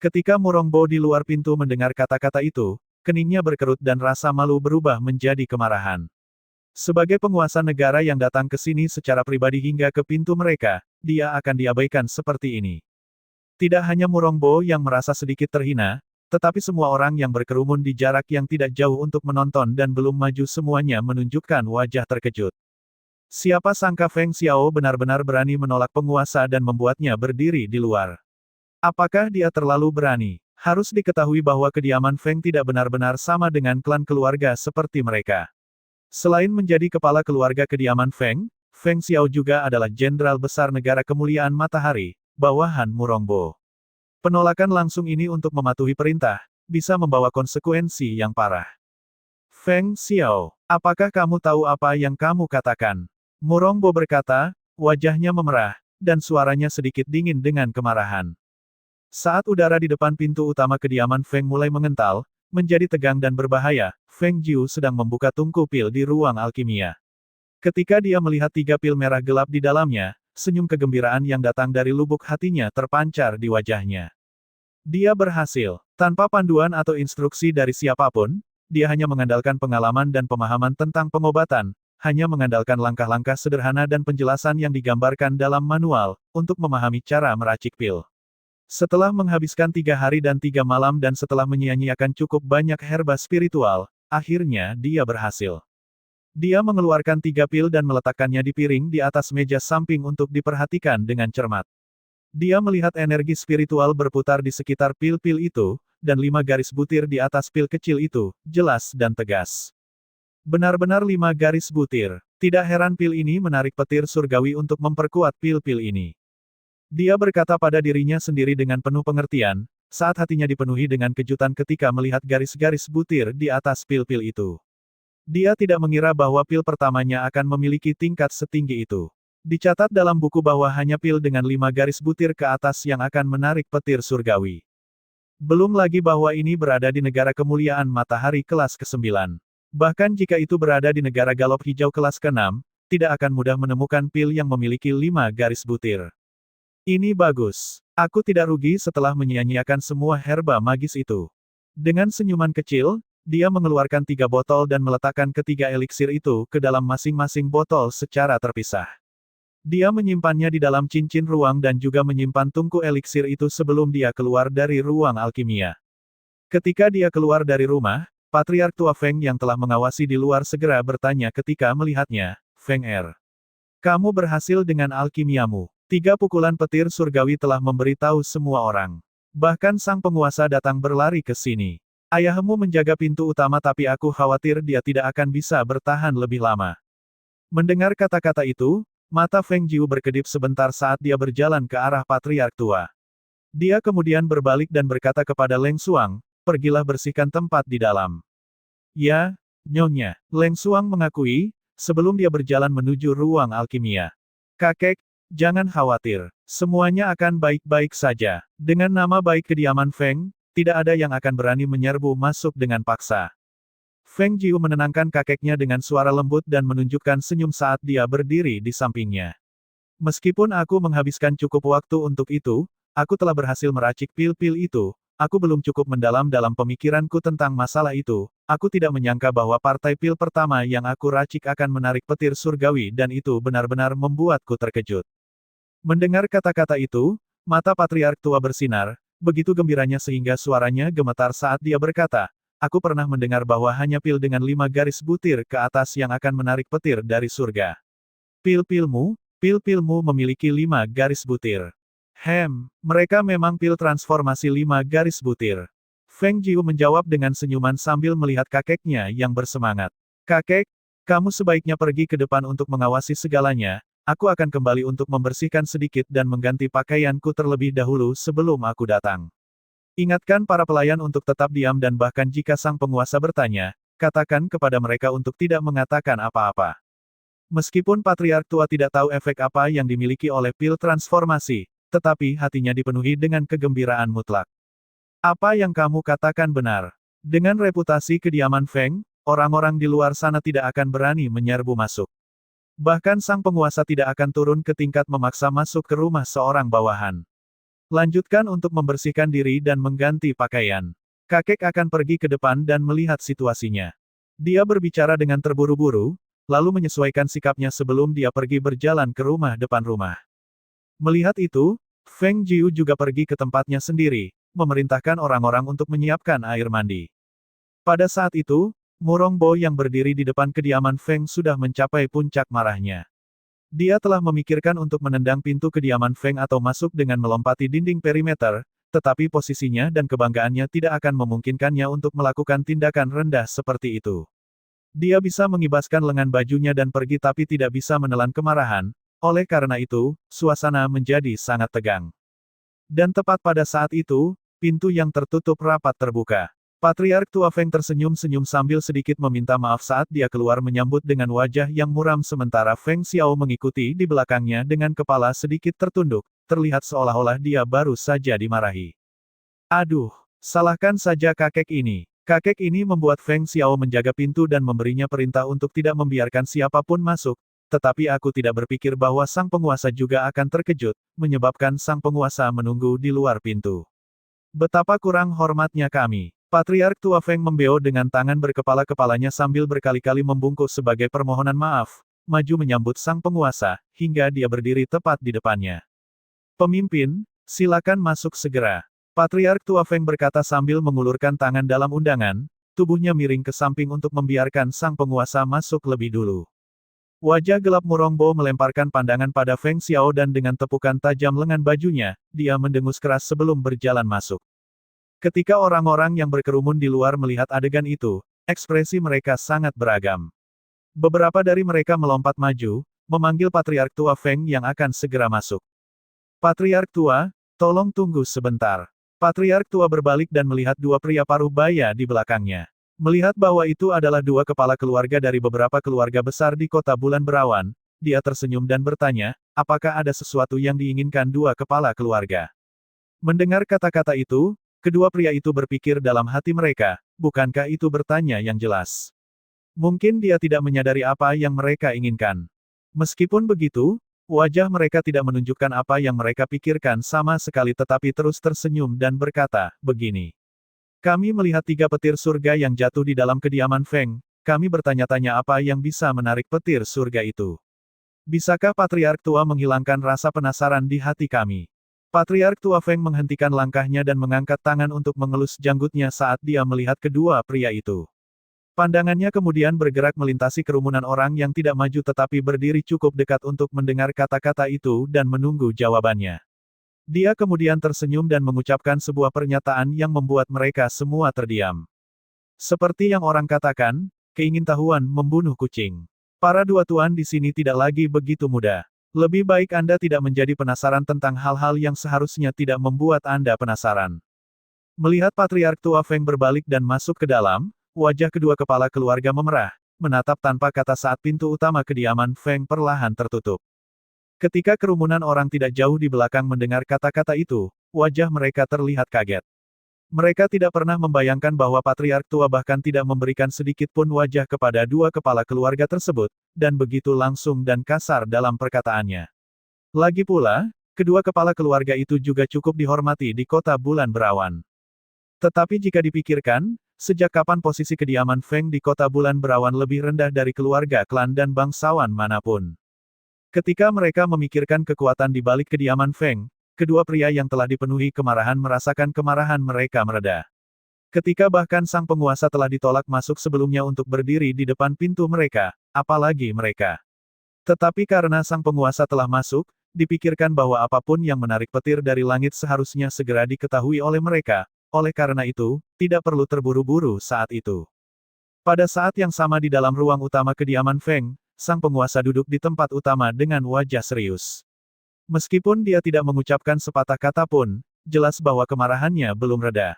Ketika Murongbo di luar pintu mendengar kata-kata itu, keningnya berkerut dan rasa malu berubah menjadi kemarahan. Sebagai penguasa negara yang datang ke sini secara pribadi hingga ke pintu mereka, dia akan diabaikan seperti ini. Tidak hanya Murongbo yang merasa sedikit terhina, tetapi semua orang yang berkerumun di jarak yang tidak jauh untuk menonton dan belum maju semuanya menunjukkan wajah terkejut. Siapa sangka Feng Xiao benar-benar berani menolak penguasa dan membuatnya berdiri di luar. Apakah dia terlalu berani? Harus diketahui bahwa kediaman Feng tidak benar-benar sama dengan klan keluarga seperti mereka. Selain menjadi kepala keluarga kediaman Feng, Feng Xiao juga adalah jenderal besar negara kemuliaan matahari, bawahan Murongbo. Penolakan langsung ini untuk mematuhi perintah, bisa membawa konsekuensi yang parah. Feng Xiao, apakah kamu tahu apa yang kamu katakan? Murongbo berkata, wajahnya memerah, dan suaranya sedikit dingin dengan kemarahan. Saat udara di depan pintu utama kediaman Feng mulai mengental, menjadi tegang dan berbahaya, Feng Jiu sedang membuka tungku pil di ruang alkimia. Ketika dia melihat 3 pil merah gelap di dalamnya, senyum kegembiraan yang datang dari lubuk hatinya terpancar di wajahnya. Dia berhasil. Tanpa panduan atau instruksi dari siapapun, dia hanya mengandalkan pengalaman dan pemahaman tentang pengobatan, hanya mengandalkan langkah-langkah sederhana dan penjelasan yang digambarkan dalam manual, untuk memahami cara meracik pil. Setelah menghabiskan 3 hari dan 3 malam dan setelah menyia-nyiakan cukup banyak herba spiritual, akhirnya dia berhasil. Dia mengeluarkan 3 pil dan meletakkannya di piring di atas meja samping untuk diperhatikan dengan cermat. Dia melihat energi spiritual berputar di sekitar pil-pil itu, dan 5 garis butir di atas pil kecil itu, jelas dan tegas. Benar-benar 5 garis butir. Tidak heran pil ini menarik petir surgawi untuk memperkuat pil-pil ini. Dia berkata pada dirinya sendiri dengan penuh pengertian, saat hatinya dipenuhi dengan kejutan ketika melihat garis-garis butir di atas pil-pil itu. Dia tidak mengira bahwa pil pertamanya akan memiliki tingkat setinggi itu. Dicatat dalam buku bahwa hanya pil dengan 5 garis butir ke atas yang akan menarik petir surgawi. Belum lagi bahwa ini berada di negara kemuliaan matahari kelas ke-9. Bahkan jika itu berada di negara galop hijau kelas ke-6, tidak akan mudah menemukan pil yang memiliki 5 garis butir. Ini bagus. Aku tidak rugi setelah menyia-nyiakan semua herba magis itu. Dengan senyuman kecil, dia mengeluarkan 3 botol dan meletakkan ketiga eliksir itu ke dalam masing-masing botol secara terpisah. Dia menyimpannya di dalam cincin ruang dan juga menyimpan tungku eliksir itu sebelum dia keluar dari ruang alkimia. Ketika dia keluar dari rumah, Patriark Tua Feng yang telah mengawasi di luar segera bertanya ketika melihatnya, Feng Er. Kamu berhasil dengan alkimiamu. 3 pukulan petir surgawi telah memberitahu semua orang. Bahkan sang penguasa datang berlari ke sini. Ayahmu menjaga pintu utama tapi aku khawatir dia tidak akan bisa bertahan lebih lama. Mendengar kata-kata itu, mata Feng Jiu berkedip sebentar saat dia berjalan ke arah Patriark Tua. Dia kemudian berbalik dan berkata kepada Leng Xuang, pergilah bersihkan tempat di dalam. Ya, Nyonya. Leng Xuang mengakui, sebelum dia berjalan menuju ruang alkimia. Kakek, jangan khawatir. Semuanya akan baik-baik saja. Dengan nama baik kediaman Feng, tidak ada yang akan berani menyerbu masuk dengan paksa. Feng Jiu menenangkan kakeknya dengan suara lembut dan menunjukkan senyum saat dia berdiri di sampingnya. Meskipun aku menghabiskan cukup waktu untuk itu, aku telah berhasil meracik pil-pil itu. Aku belum cukup mendalam dalam pemikiranku tentang masalah itu. Aku tidak menyangka bahwa partai pil pertama yang aku racik akan menarik petir surgawi dan itu benar-benar membuatku terkejut. Mendengar kata-kata itu, mata Patriark Tua bersinar, begitu gembiranya sehingga suaranya gemetar saat dia berkata, aku pernah mendengar bahwa hanya pil dengan 5 garis butir ke atas yang akan menarik petir dari surga. Pil-pilmu memiliki 5 garis butir. Mereka memang pil transformasi 5 garis butir. Feng Jiu menjawab dengan senyuman sambil melihat kakeknya yang bersemangat. Kakek, kamu sebaiknya pergi ke depan untuk mengawasi segalanya, aku akan kembali untuk membersihkan sedikit dan mengganti pakaianku terlebih dahulu sebelum aku datang. Ingatkan para pelayan untuk tetap diam dan bahkan jika sang penguasa bertanya, katakan kepada mereka untuk tidak mengatakan apa-apa. Meskipun Patriark Tua tidak tahu efek apa yang dimiliki oleh pil transformasi, tetapi hatinya dipenuhi dengan kegembiraan mutlak. Apa yang kamu katakan benar. Dengan reputasi kediaman Feng, orang-orang di luar sana tidak akan berani menyerbu masuk. Bahkan sang penguasa tidak akan turun ke tingkat memaksa masuk ke rumah seorang bawahan. Lanjutkan untuk membersihkan diri dan mengganti pakaian. Kakek akan pergi ke depan dan melihat situasinya. Dia berbicara dengan terburu-buru, lalu menyesuaikan sikapnya sebelum dia pergi berjalan ke rumah depan rumah. Melihat itu, Feng Jiu juga pergi ke tempatnya sendiri, memerintahkan orang-orang untuk menyiapkan air mandi. Pada saat itu, Murong Bo yang berdiri di depan kediaman Feng sudah mencapai puncak marahnya. Dia telah memikirkan untuk menendang pintu kediaman Feng atau masuk dengan melompati dinding perimeter, tetapi posisinya dan kebanggaannya tidak akan memungkinkannya untuk melakukan tindakan rendah seperti itu. Dia bisa mengibaskan lengan bajunya dan pergi tapi tidak bisa menelan kemarahan. Oleh karena itu, suasana menjadi sangat tegang. Dan tepat pada saat itu, pintu yang tertutup rapat terbuka. Patriark Tua Feng tersenyum-senyum sambil sedikit meminta maaf saat dia keluar menyambut dengan wajah yang muram sementara Feng Xiao mengikuti di belakangnya dengan kepala sedikit tertunduk, terlihat seolah-olah dia baru saja dimarahi. Aduh, salahkan saja kakek ini. Kakek ini membuat Feng Xiao menjaga pintu dan memberinya perintah untuk tidak membiarkan siapapun masuk. Tetapi aku tidak berpikir bahwa sang penguasa juga akan terkejut, menyebabkan sang penguasa menunggu di luar pintu. Betapa kurang hormatnya kami. Patriark Tua Feng membeo dengan tangan berkepala-kepalanya sambil berkali-kali membungkuk sebagai permohonan maaf, maju menyambut sang penguasa, hingga dia berdiri tepat di depannya. Pemimpin, silakan masuk segera. Patriark Tua Feng berkata sambil mengulurkan tangan dalam undangan, tubuhnya miring ke samping untuk membiarkan sang penguasa masuk lebih dulu. Wajah gelap Murongbo melemparkan pandangan pada Feng Xiao dan dengan tepukan tajam lengan bajunya, dia mendengus keras sebelum berjalan masuk. Ketika orang-orang yang berkerumun di luar melihat adegan itu, ekspresi mereka sangat beragam. Beberapa dari mereka melompat maju, memanggil Patriark Tua Feng yang akan segera masuk. Patriark Tua, tolong tunggu sebentar. Patriark Tua berbalik dan melihat dua pria paruh baya di belakangnya. Melihat bahwa itu adalah dua kepala keluarga dari beberapa keluarga besar di kota Bulan Berawan, dia tersenyum dan bertanya, apakah ada sesuatu yang diinginkan dua kepala keluarga? Mendengar kata-kata itu, kedua pria itu berpikir dalam hati mereka, bukankah itu bertanya yang jelas? Mungkin dia tidak menyadari apa yang mereka inginkan. Meskipun begitu, wajah mereka tidak menunjukkan apa yang mereka pikirkan sama sekali tetapi terus tersenyum dan berkata, begini. Kami melihat tiga petir surga yang jatuh di dalam kediaman Feng, kami bertanya-tanya apa yang bisa menarik petir surga itu. Bisakah Patriark Tua menghilangkan rasa penasaran di hati kami? Patriark Tua Feng menghentikan langkahnya dan mengangkat tangan untuk mengelus janggutnya saat dia melihat kedua pria itu. Pandangannya kemudian bergerak melintasi kerumunan orang yang tidak maju tetapi berdiri cukup dekat untuk mendengar kata-kata itu dan menunggu jawabannya. Dia kemudian tersenyum dan mengucapkan sebuah pernyataan yang membuat mereka semua terdiam. Seperti yang orang katakan, keingintahuan membunuh kucing. Para dua tuan di sini tidak lagi begitu mudah. Lebih baik Anda tidak menjadi penasaran tentang hal-hal yang seharusnya tidak membuat Anda penasaran. Melihat Patriark Tua Feng berbalik dan masuk ke dalam, wajah kedua kepala keluarga memerah, menatap tanpa kata saat pintu utama kediaman Feng perlahan tertutup. Ketika kerumunan orang tidak jauh di belakang mendengar kata-kata itu, wajah mereka terlihat kaget. Mereka tidak pernah membayangkan bahwa Patriark Tua bahkan tidak memberikan sedikit pun wajah kepada dua kepala keluarga tersebut, dan begitu langsung dan kasar dalam perkataannya. Lagi pula, kedua kepala keluarga itu juga cukup dihormati di kota Bulan Berawan. Tetapi jika dipikirkan, sejak kapan posisi kediaman Feng di kota Bulan Berawan lebih rendah dari keluarga klan dan bangsawan manapun? Ketika mereka memikirkan kekuatan di balik kediaman Feng, kedua pria yang telah dipenuhi kemarahan merasakan kemarahan mereka mereda. Ketika bahkan sang penguasa telah ditolak masuk sebelumnya untuk berdiri di depan pintu mereka, apalagi mereka. Tetapi karena sang penguasa telah masuk, dipikirkan bahwa apapun yang menarik petir dari langit seharusnya segera diketahui oleh mereka, oleh karena itu, tidak perlu terburu-buru saat itu. Pada saat yang sama di dalam ruang utama kediaman Feng, sang penguasa duduk di tempat utama dengan wajah serius. Meskipun dia tidak mengucapkan sepatah kata pun, jelas bahwa kemarahannya belum reda.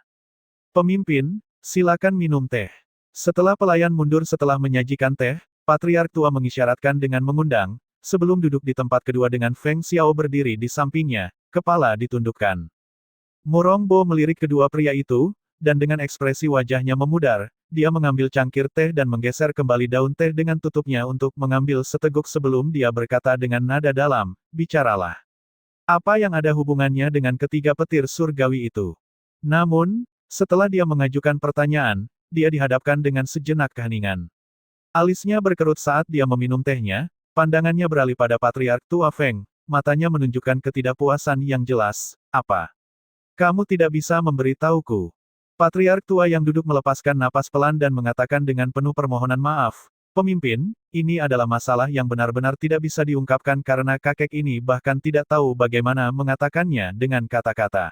Pemimpin, silakan minum teh. Setelah pelayan mundur setelah menyajikan teh, Patriark Tua mengisyaratkan dengan mengundang, sebelum duduk di tempat kedua dengan Feng Xiao berdiri di sampingnya, kepala ditundukkan. Murongbo melirik kedua pria itu, dan dengan ekspresi wajahnya memudar, dia mengambil cangkir teh dan menggeser kembali daun teh dengan tutupnya untuk mengambil seteguk sebelum dia berkata dengan nada dalam, bicaralah. Apa yang ada hubungannya dengan ketiga petir surgawi itu? Namun, setelah dia mengajukan pertanyaan, dia dihadapkan dengan sejenak keheningan. Alisnya berkerut saat dia meminum tehnya, pandangannya beralih pada Patriark Tua Feng, matanya menunjukkan ketidakpuasan yang jelas, apa? Kamu tidak bisa memberitahuku. Patriark Tua yang duduk melepaskan napas pelan dan mengatakan dengan penuh permohonan maaf, pemimpin, ini adalah masalah yang benar-benar tidak bisa diungkapkan karena kakek ini bahkan tidak tahu bagaimana mengatakannya dengan kata-kata.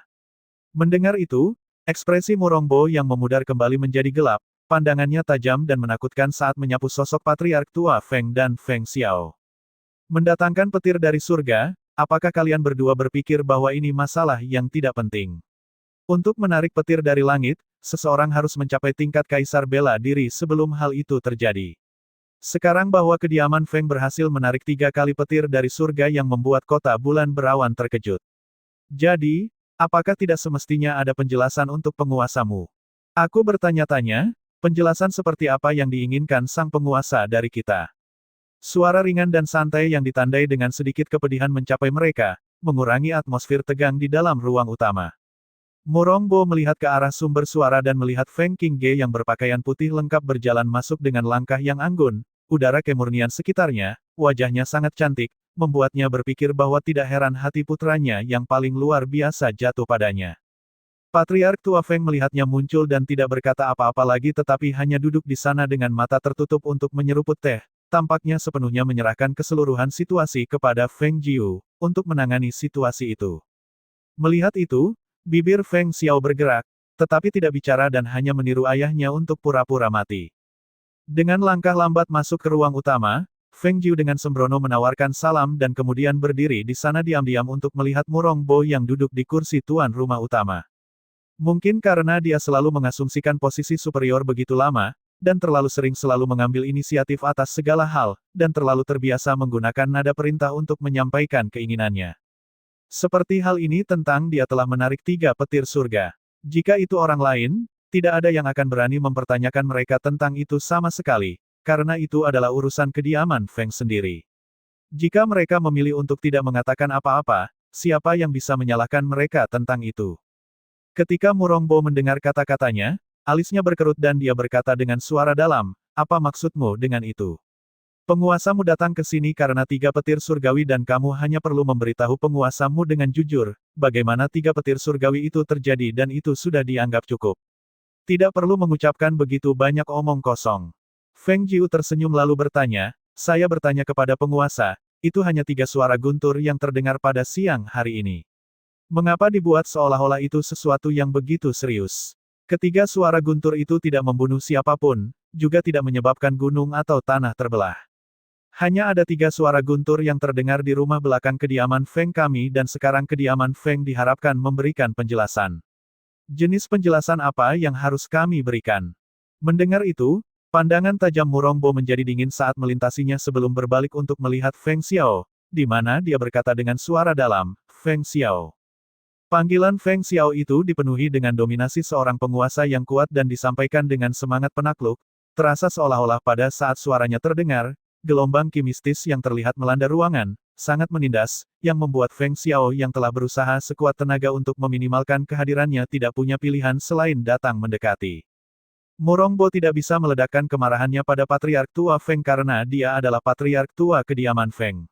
Mendengar itu, ekspresi Murongbo yang memudar kembali menjadi gelap, pandangannya tajam dan menakutkan saat menyapu sosok Patriark Tua Feng dan Feng Xiao. Mendatangkan petir dari surga, apakah kalian berdua berpikir bahwa ini masalah yang tidak penting? Untuk menarik petir dari langit, seseorang harus mencapai tingkat kaisar bela diri sebelum hal itu terjadi. Sekarang bahwa kediaman Feng berhasil menarik 3 kali petir dari surga yang membuat kota Bulan Berawan terkejut. Jadi, apakah tidak semestinya ada penjelasan untuk penguasamu? Aku bertanya-tanya, penjelasan seperti apa yang diinginkan sang penguasa dari kita? Suara ringan dan santai yang ditandai dengan sedikit kepedihan mencapai mereka, mengurangi atmosfer tegang di dalam ruang utama. Murongbo melihat ke arah sumber suara dan melihat Feng Qingge yang berpakaian putih lengkap berjalan masuk dengan langkah yang anggun, udara kemurnian sekitarnya, wajahnya sangat cantik, membuatnya berpikir bahwa tidak heran hati putranya yang paling luar biasa jatuh padanya. Patriark tua Feng melihatnya muncul dan tidak berkata apa-apa lagi tetapi hanya duduk di sana dengan mata tertutup untuk menyeruput teh, tampaknya sepenuhnya menyerahkan keseluruhan situasi kepada Feng Jiu, untuk menangani situasi itu. Melihat itu, bibir Feng Xiao bergerak, tetapi tidak bicara dan hanya meniru ayahnya untuk pura-pura mati. Dengan langkah lambat masuk ke ruang utama, Feng Jiu dengan sembrono menawarkan salam dan kemudian berdiri di sana diam-diam untuk melihat Murong Bo yang duduk di kursi tuan rumah utama. Mungkin karena dia selalu mengasumsikan posisi superior begitu lama, dan terlalu sering selalu mengambil inisiatif atas segala hal, dan terlalu terbiasa menggunakan nada perintah untuk menyampaikan keinginannya. Seperti hal ini tentang dia telah menarik 3 petir surga. Jika itu orang lain, tidak ada yang akan berani mempertanyakan mereka tentang itu sama sekali, karena itu adalah urusan kediaman Feng sendiri. Jika mereka memilih untuk tidak mengatakan apa-apa, siapa yang bisa menyalahkan mereka tentang itu? Ketika Murong Bo mendengar kata-katanya, alisnya berkerut dan dia berkata dengan suara dalam, "Apa maksudmu dengan itu? Penguasamu datang ke sini karena 3 petir surgawi dan kamu hanya perlu memberitahu penguasamu dengan jujur, bagaimana 3 petir surgawi itu terjadi dan itu sudah dianggap cukup. Tidak perlu mengucapkan begitu banyak omong kosong." Feng Jiu tersenyum lalu bertanya, "Saya bertanya kepada penguasa, itu hanya 3 suara guntur yang terdengar pada siang hari ini. Mengapa dibuat seolah-olah itu sesuatu yang begitu serius? Ketiga suara guntur itu tidak membunuh siapapun, juga tidak menyebabkan gunung atau tanah terbelah. Hanya ada 3 suara guntur yang terdengar di rumah belakang kediaman Feng kami dan sekarang kediaman Feng diharapkan memberikan penjelasan. Jenis penjelasan apa yang harus kami berikan?" Mendengar itu, pandangan tajam Murong Bo menjadi dingin saat melintasinya sebelum berbalik untuk melihat Feng Xiao, di mana dia berkata dengan suara dalam, "Feng Xiao." Panggilan Feng Xiao itu dipenuhi dengan dominasi seorang penguasa yang kuat dan disampaikan dengan semangat penakluk, terasa seolah-olah pada saat suaranya terdengar, gelombang ki mistis yang terlihat melanda ruangan, sangat menindas, yang membuat Feng Xiao yang telah berusaha sekuat tenaga untuk meminimalkan kehadirannya tidak punya pilihan selain datang mendekati. Murong Bo tidak bisa meledakkan kemarahannya pada Patriark Tua Feng karena dia adalah Patriark Tua kediaman Feng.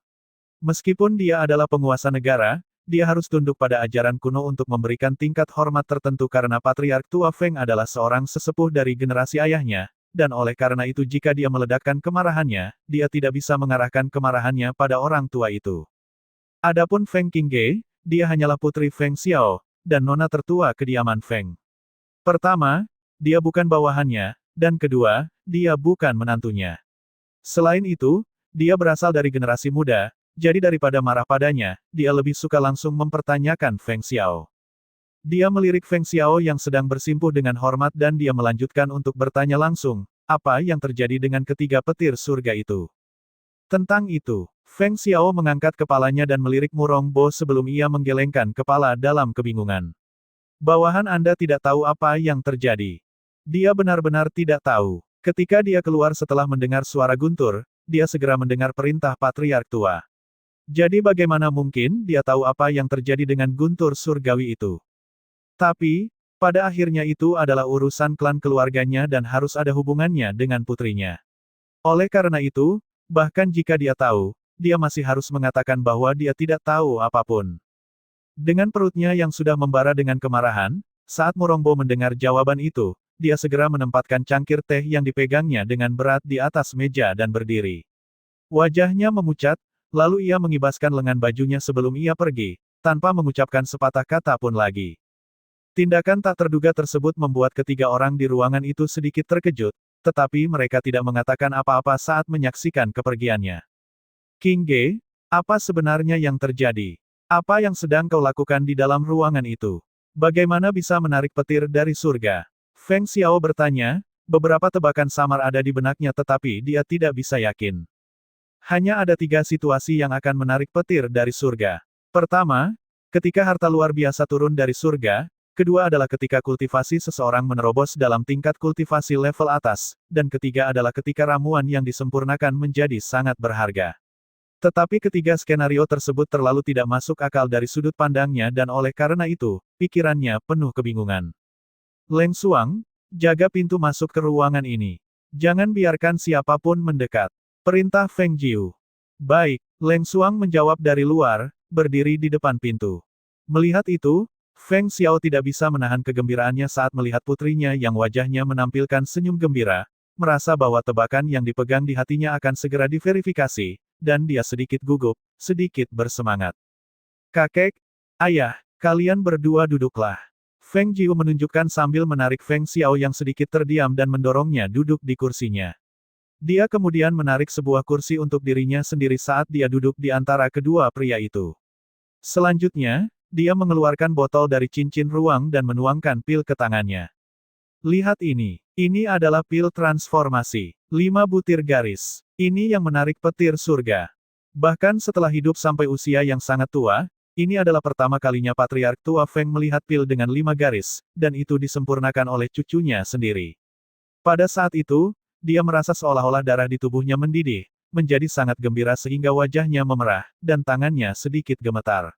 Meskipun dia adalah penguasa negara, dia harus tunduk pada ajaran kuno untuk memberikan tingkat hormat tertentu karena Patriark Tua Feng adalah seorang sesepuh dari generasi ayahnya, dan oleh karena itu jika dia meledakkan kemarahannya, dia tidak bisa mengarahkan kemarahannya pada orang tua itu. Adapun Feng Qingge, dia hanyalah putri Feng Xiao, dan nona tertua kediaman Feng. Pertama, dia bukan bawahannya, dan kedua, dia bukan menantunya. Selain itu, dia berasal dari generasi muda, jadi daripada marah padanya, dia lebih suka langsung mempertanyakan Feng Xiao. Dia melirik Feng Xiao yang sedang bersimpuh dengan hormat dan dia melanjutkan untuk bertanya langsung, apa yang terjadi dengan ketiga petir surga itu. Tentang itu, Feng Xiao mengangkat kepalanya dan melirik Murong Bo sebelum ia menggelengkan kepala dalam kebingungan. Bawahan Anda tidak tahu apa yang terjadi. Dia benar-benar tidak tahu. Ketika dia keluar setelah mendengar suara guntur, dia segera mendengar perintah Patriark Tua. Jadi bagaimana mungkin dia tahu apa yang terjadi dengan guntur surgawi itu? Tapi, pada akhirnya itu adalah urusan klan keluarganya dan harus ada hubungannya dengan putrinya. Oleh karena itu, bahkan jika dia tahu, dia masih harus mengatakan bahwa dia tidak tahu apapun. Dengan perutnya yang sudah membara dengan kemarahan, saat Murong Bo mendengar jawaban itu, dia segera menempatkan cangkir teh yang dipegangnya dengan berat di atas meja dan berdiri. Wajahnya memucat, lalu ia mengibaskan lengan bajunya sebelum ia pergi, tanpa mengucapkan sepatah kata pun lagi. Tindakan tak terduga tersebut membuat ketiga orang di ruangan itu sedikit terkejut, tetapi mereka tidak mengatakan apa-apa saat menyaksikan kepergiannya. Qingge, apa sebenarnya yang terjadi? Apa yang sedang kau lakukan di dalam ruangan itu? Bagaimana bisa menarik petir dari surga? Feng Xiao bertanya, beberapa tebakan samar ada di benaknya tetapi dia tidak bisa yakin. Hanya ada 3 situasi yang akan menarik petir dari surga. Pertama, ketika harta luar biasa turun dari surga. Kedua adalah ketika kultivasi seseorang menerobos dalam tingkat kultivasi level atas. Dan ketiga adalah ketika ramuan yang disempurnakan menjadi sangat berharga. Tetapi ketiga skenario tersebut terlalu tidak masuk akal dari sudut pandangnya dan oleh karena itu, pikirannya penuh kebingungan. Leng Xuang, jaga pintu masuk ke ruangan ini. Jangan biarkan siapapun mendekat. Perintah Feng Jiu. Baik, Leng Xuang menjawab dari luar, berdiri di depan pintu. Melihat itu, Feng Xiao tidak bisa menahan kegembiraannya saat melihat putrinya yang wajahnya menampilkan senyum gembira, merasa bahwa tebakan yang dipegang di hatinya akan segera diverifikasi, dan dia sedikit gugup, sedikit bersemangat. Kakek, ayah, kalian berdua duduklah. Feng Jiu menunjukkan sambil menarik Feng Xiao yang sedikit terdiam dan mendorongnya duduk di kursinya. Dia kemudian menarik sebuah kursi untuk dirinya sendiri saat dia duduk di antara kedua pria itu. Selanjutnya, dia mengeluarkan botol dari cincin ruang dan menuangkan pil ke tangannya. Lihat ini adalah pil transformasi. 5 butir garis. Ini yang menarik petir surga. Bahkan setelah hidup sampai usia yang sangat tua, ini adalah pertama kalinya Patriark tua Feng melihat pil dengan 5 garis, dan itu disempurnakan oleh cucunya sendiri. Pada saat itu, dia merasa seolah-olah darah di tubuhnya mendidih, menjadi sangat gembira sehingga wajahnya memerah, dan tangannya sedikit gemetar.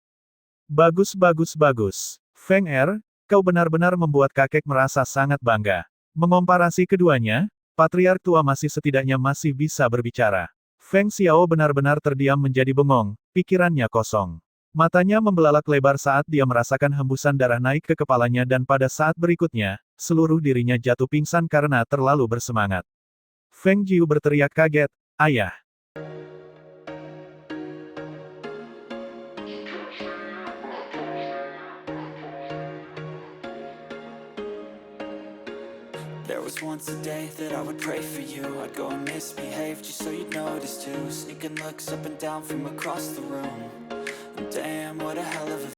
Bagus bagus bagus. Feng Er, kau benar-benar membuat kakek merasa sangat bangga. Mengomparasi keduanya, Patriark tua setidaknya masih bisa berbicara. Feng Xiao benar-benar terdiam menjadi bengong, pikirannya kosong. Matanya membelalak lebar saat dia merasakan hembusan darah naik ke kepalanya dan pada saat berikutnya, seluruh dirinya jatuh pingsan karena terlalu bersemangat. Feng Jiu berteriak kaget, "Ayah!" There was once a day that I would pray for you. I'd go and misbehave just so you'd notice too. Sneaking looks up and down from across the room. Damn, what a hell of a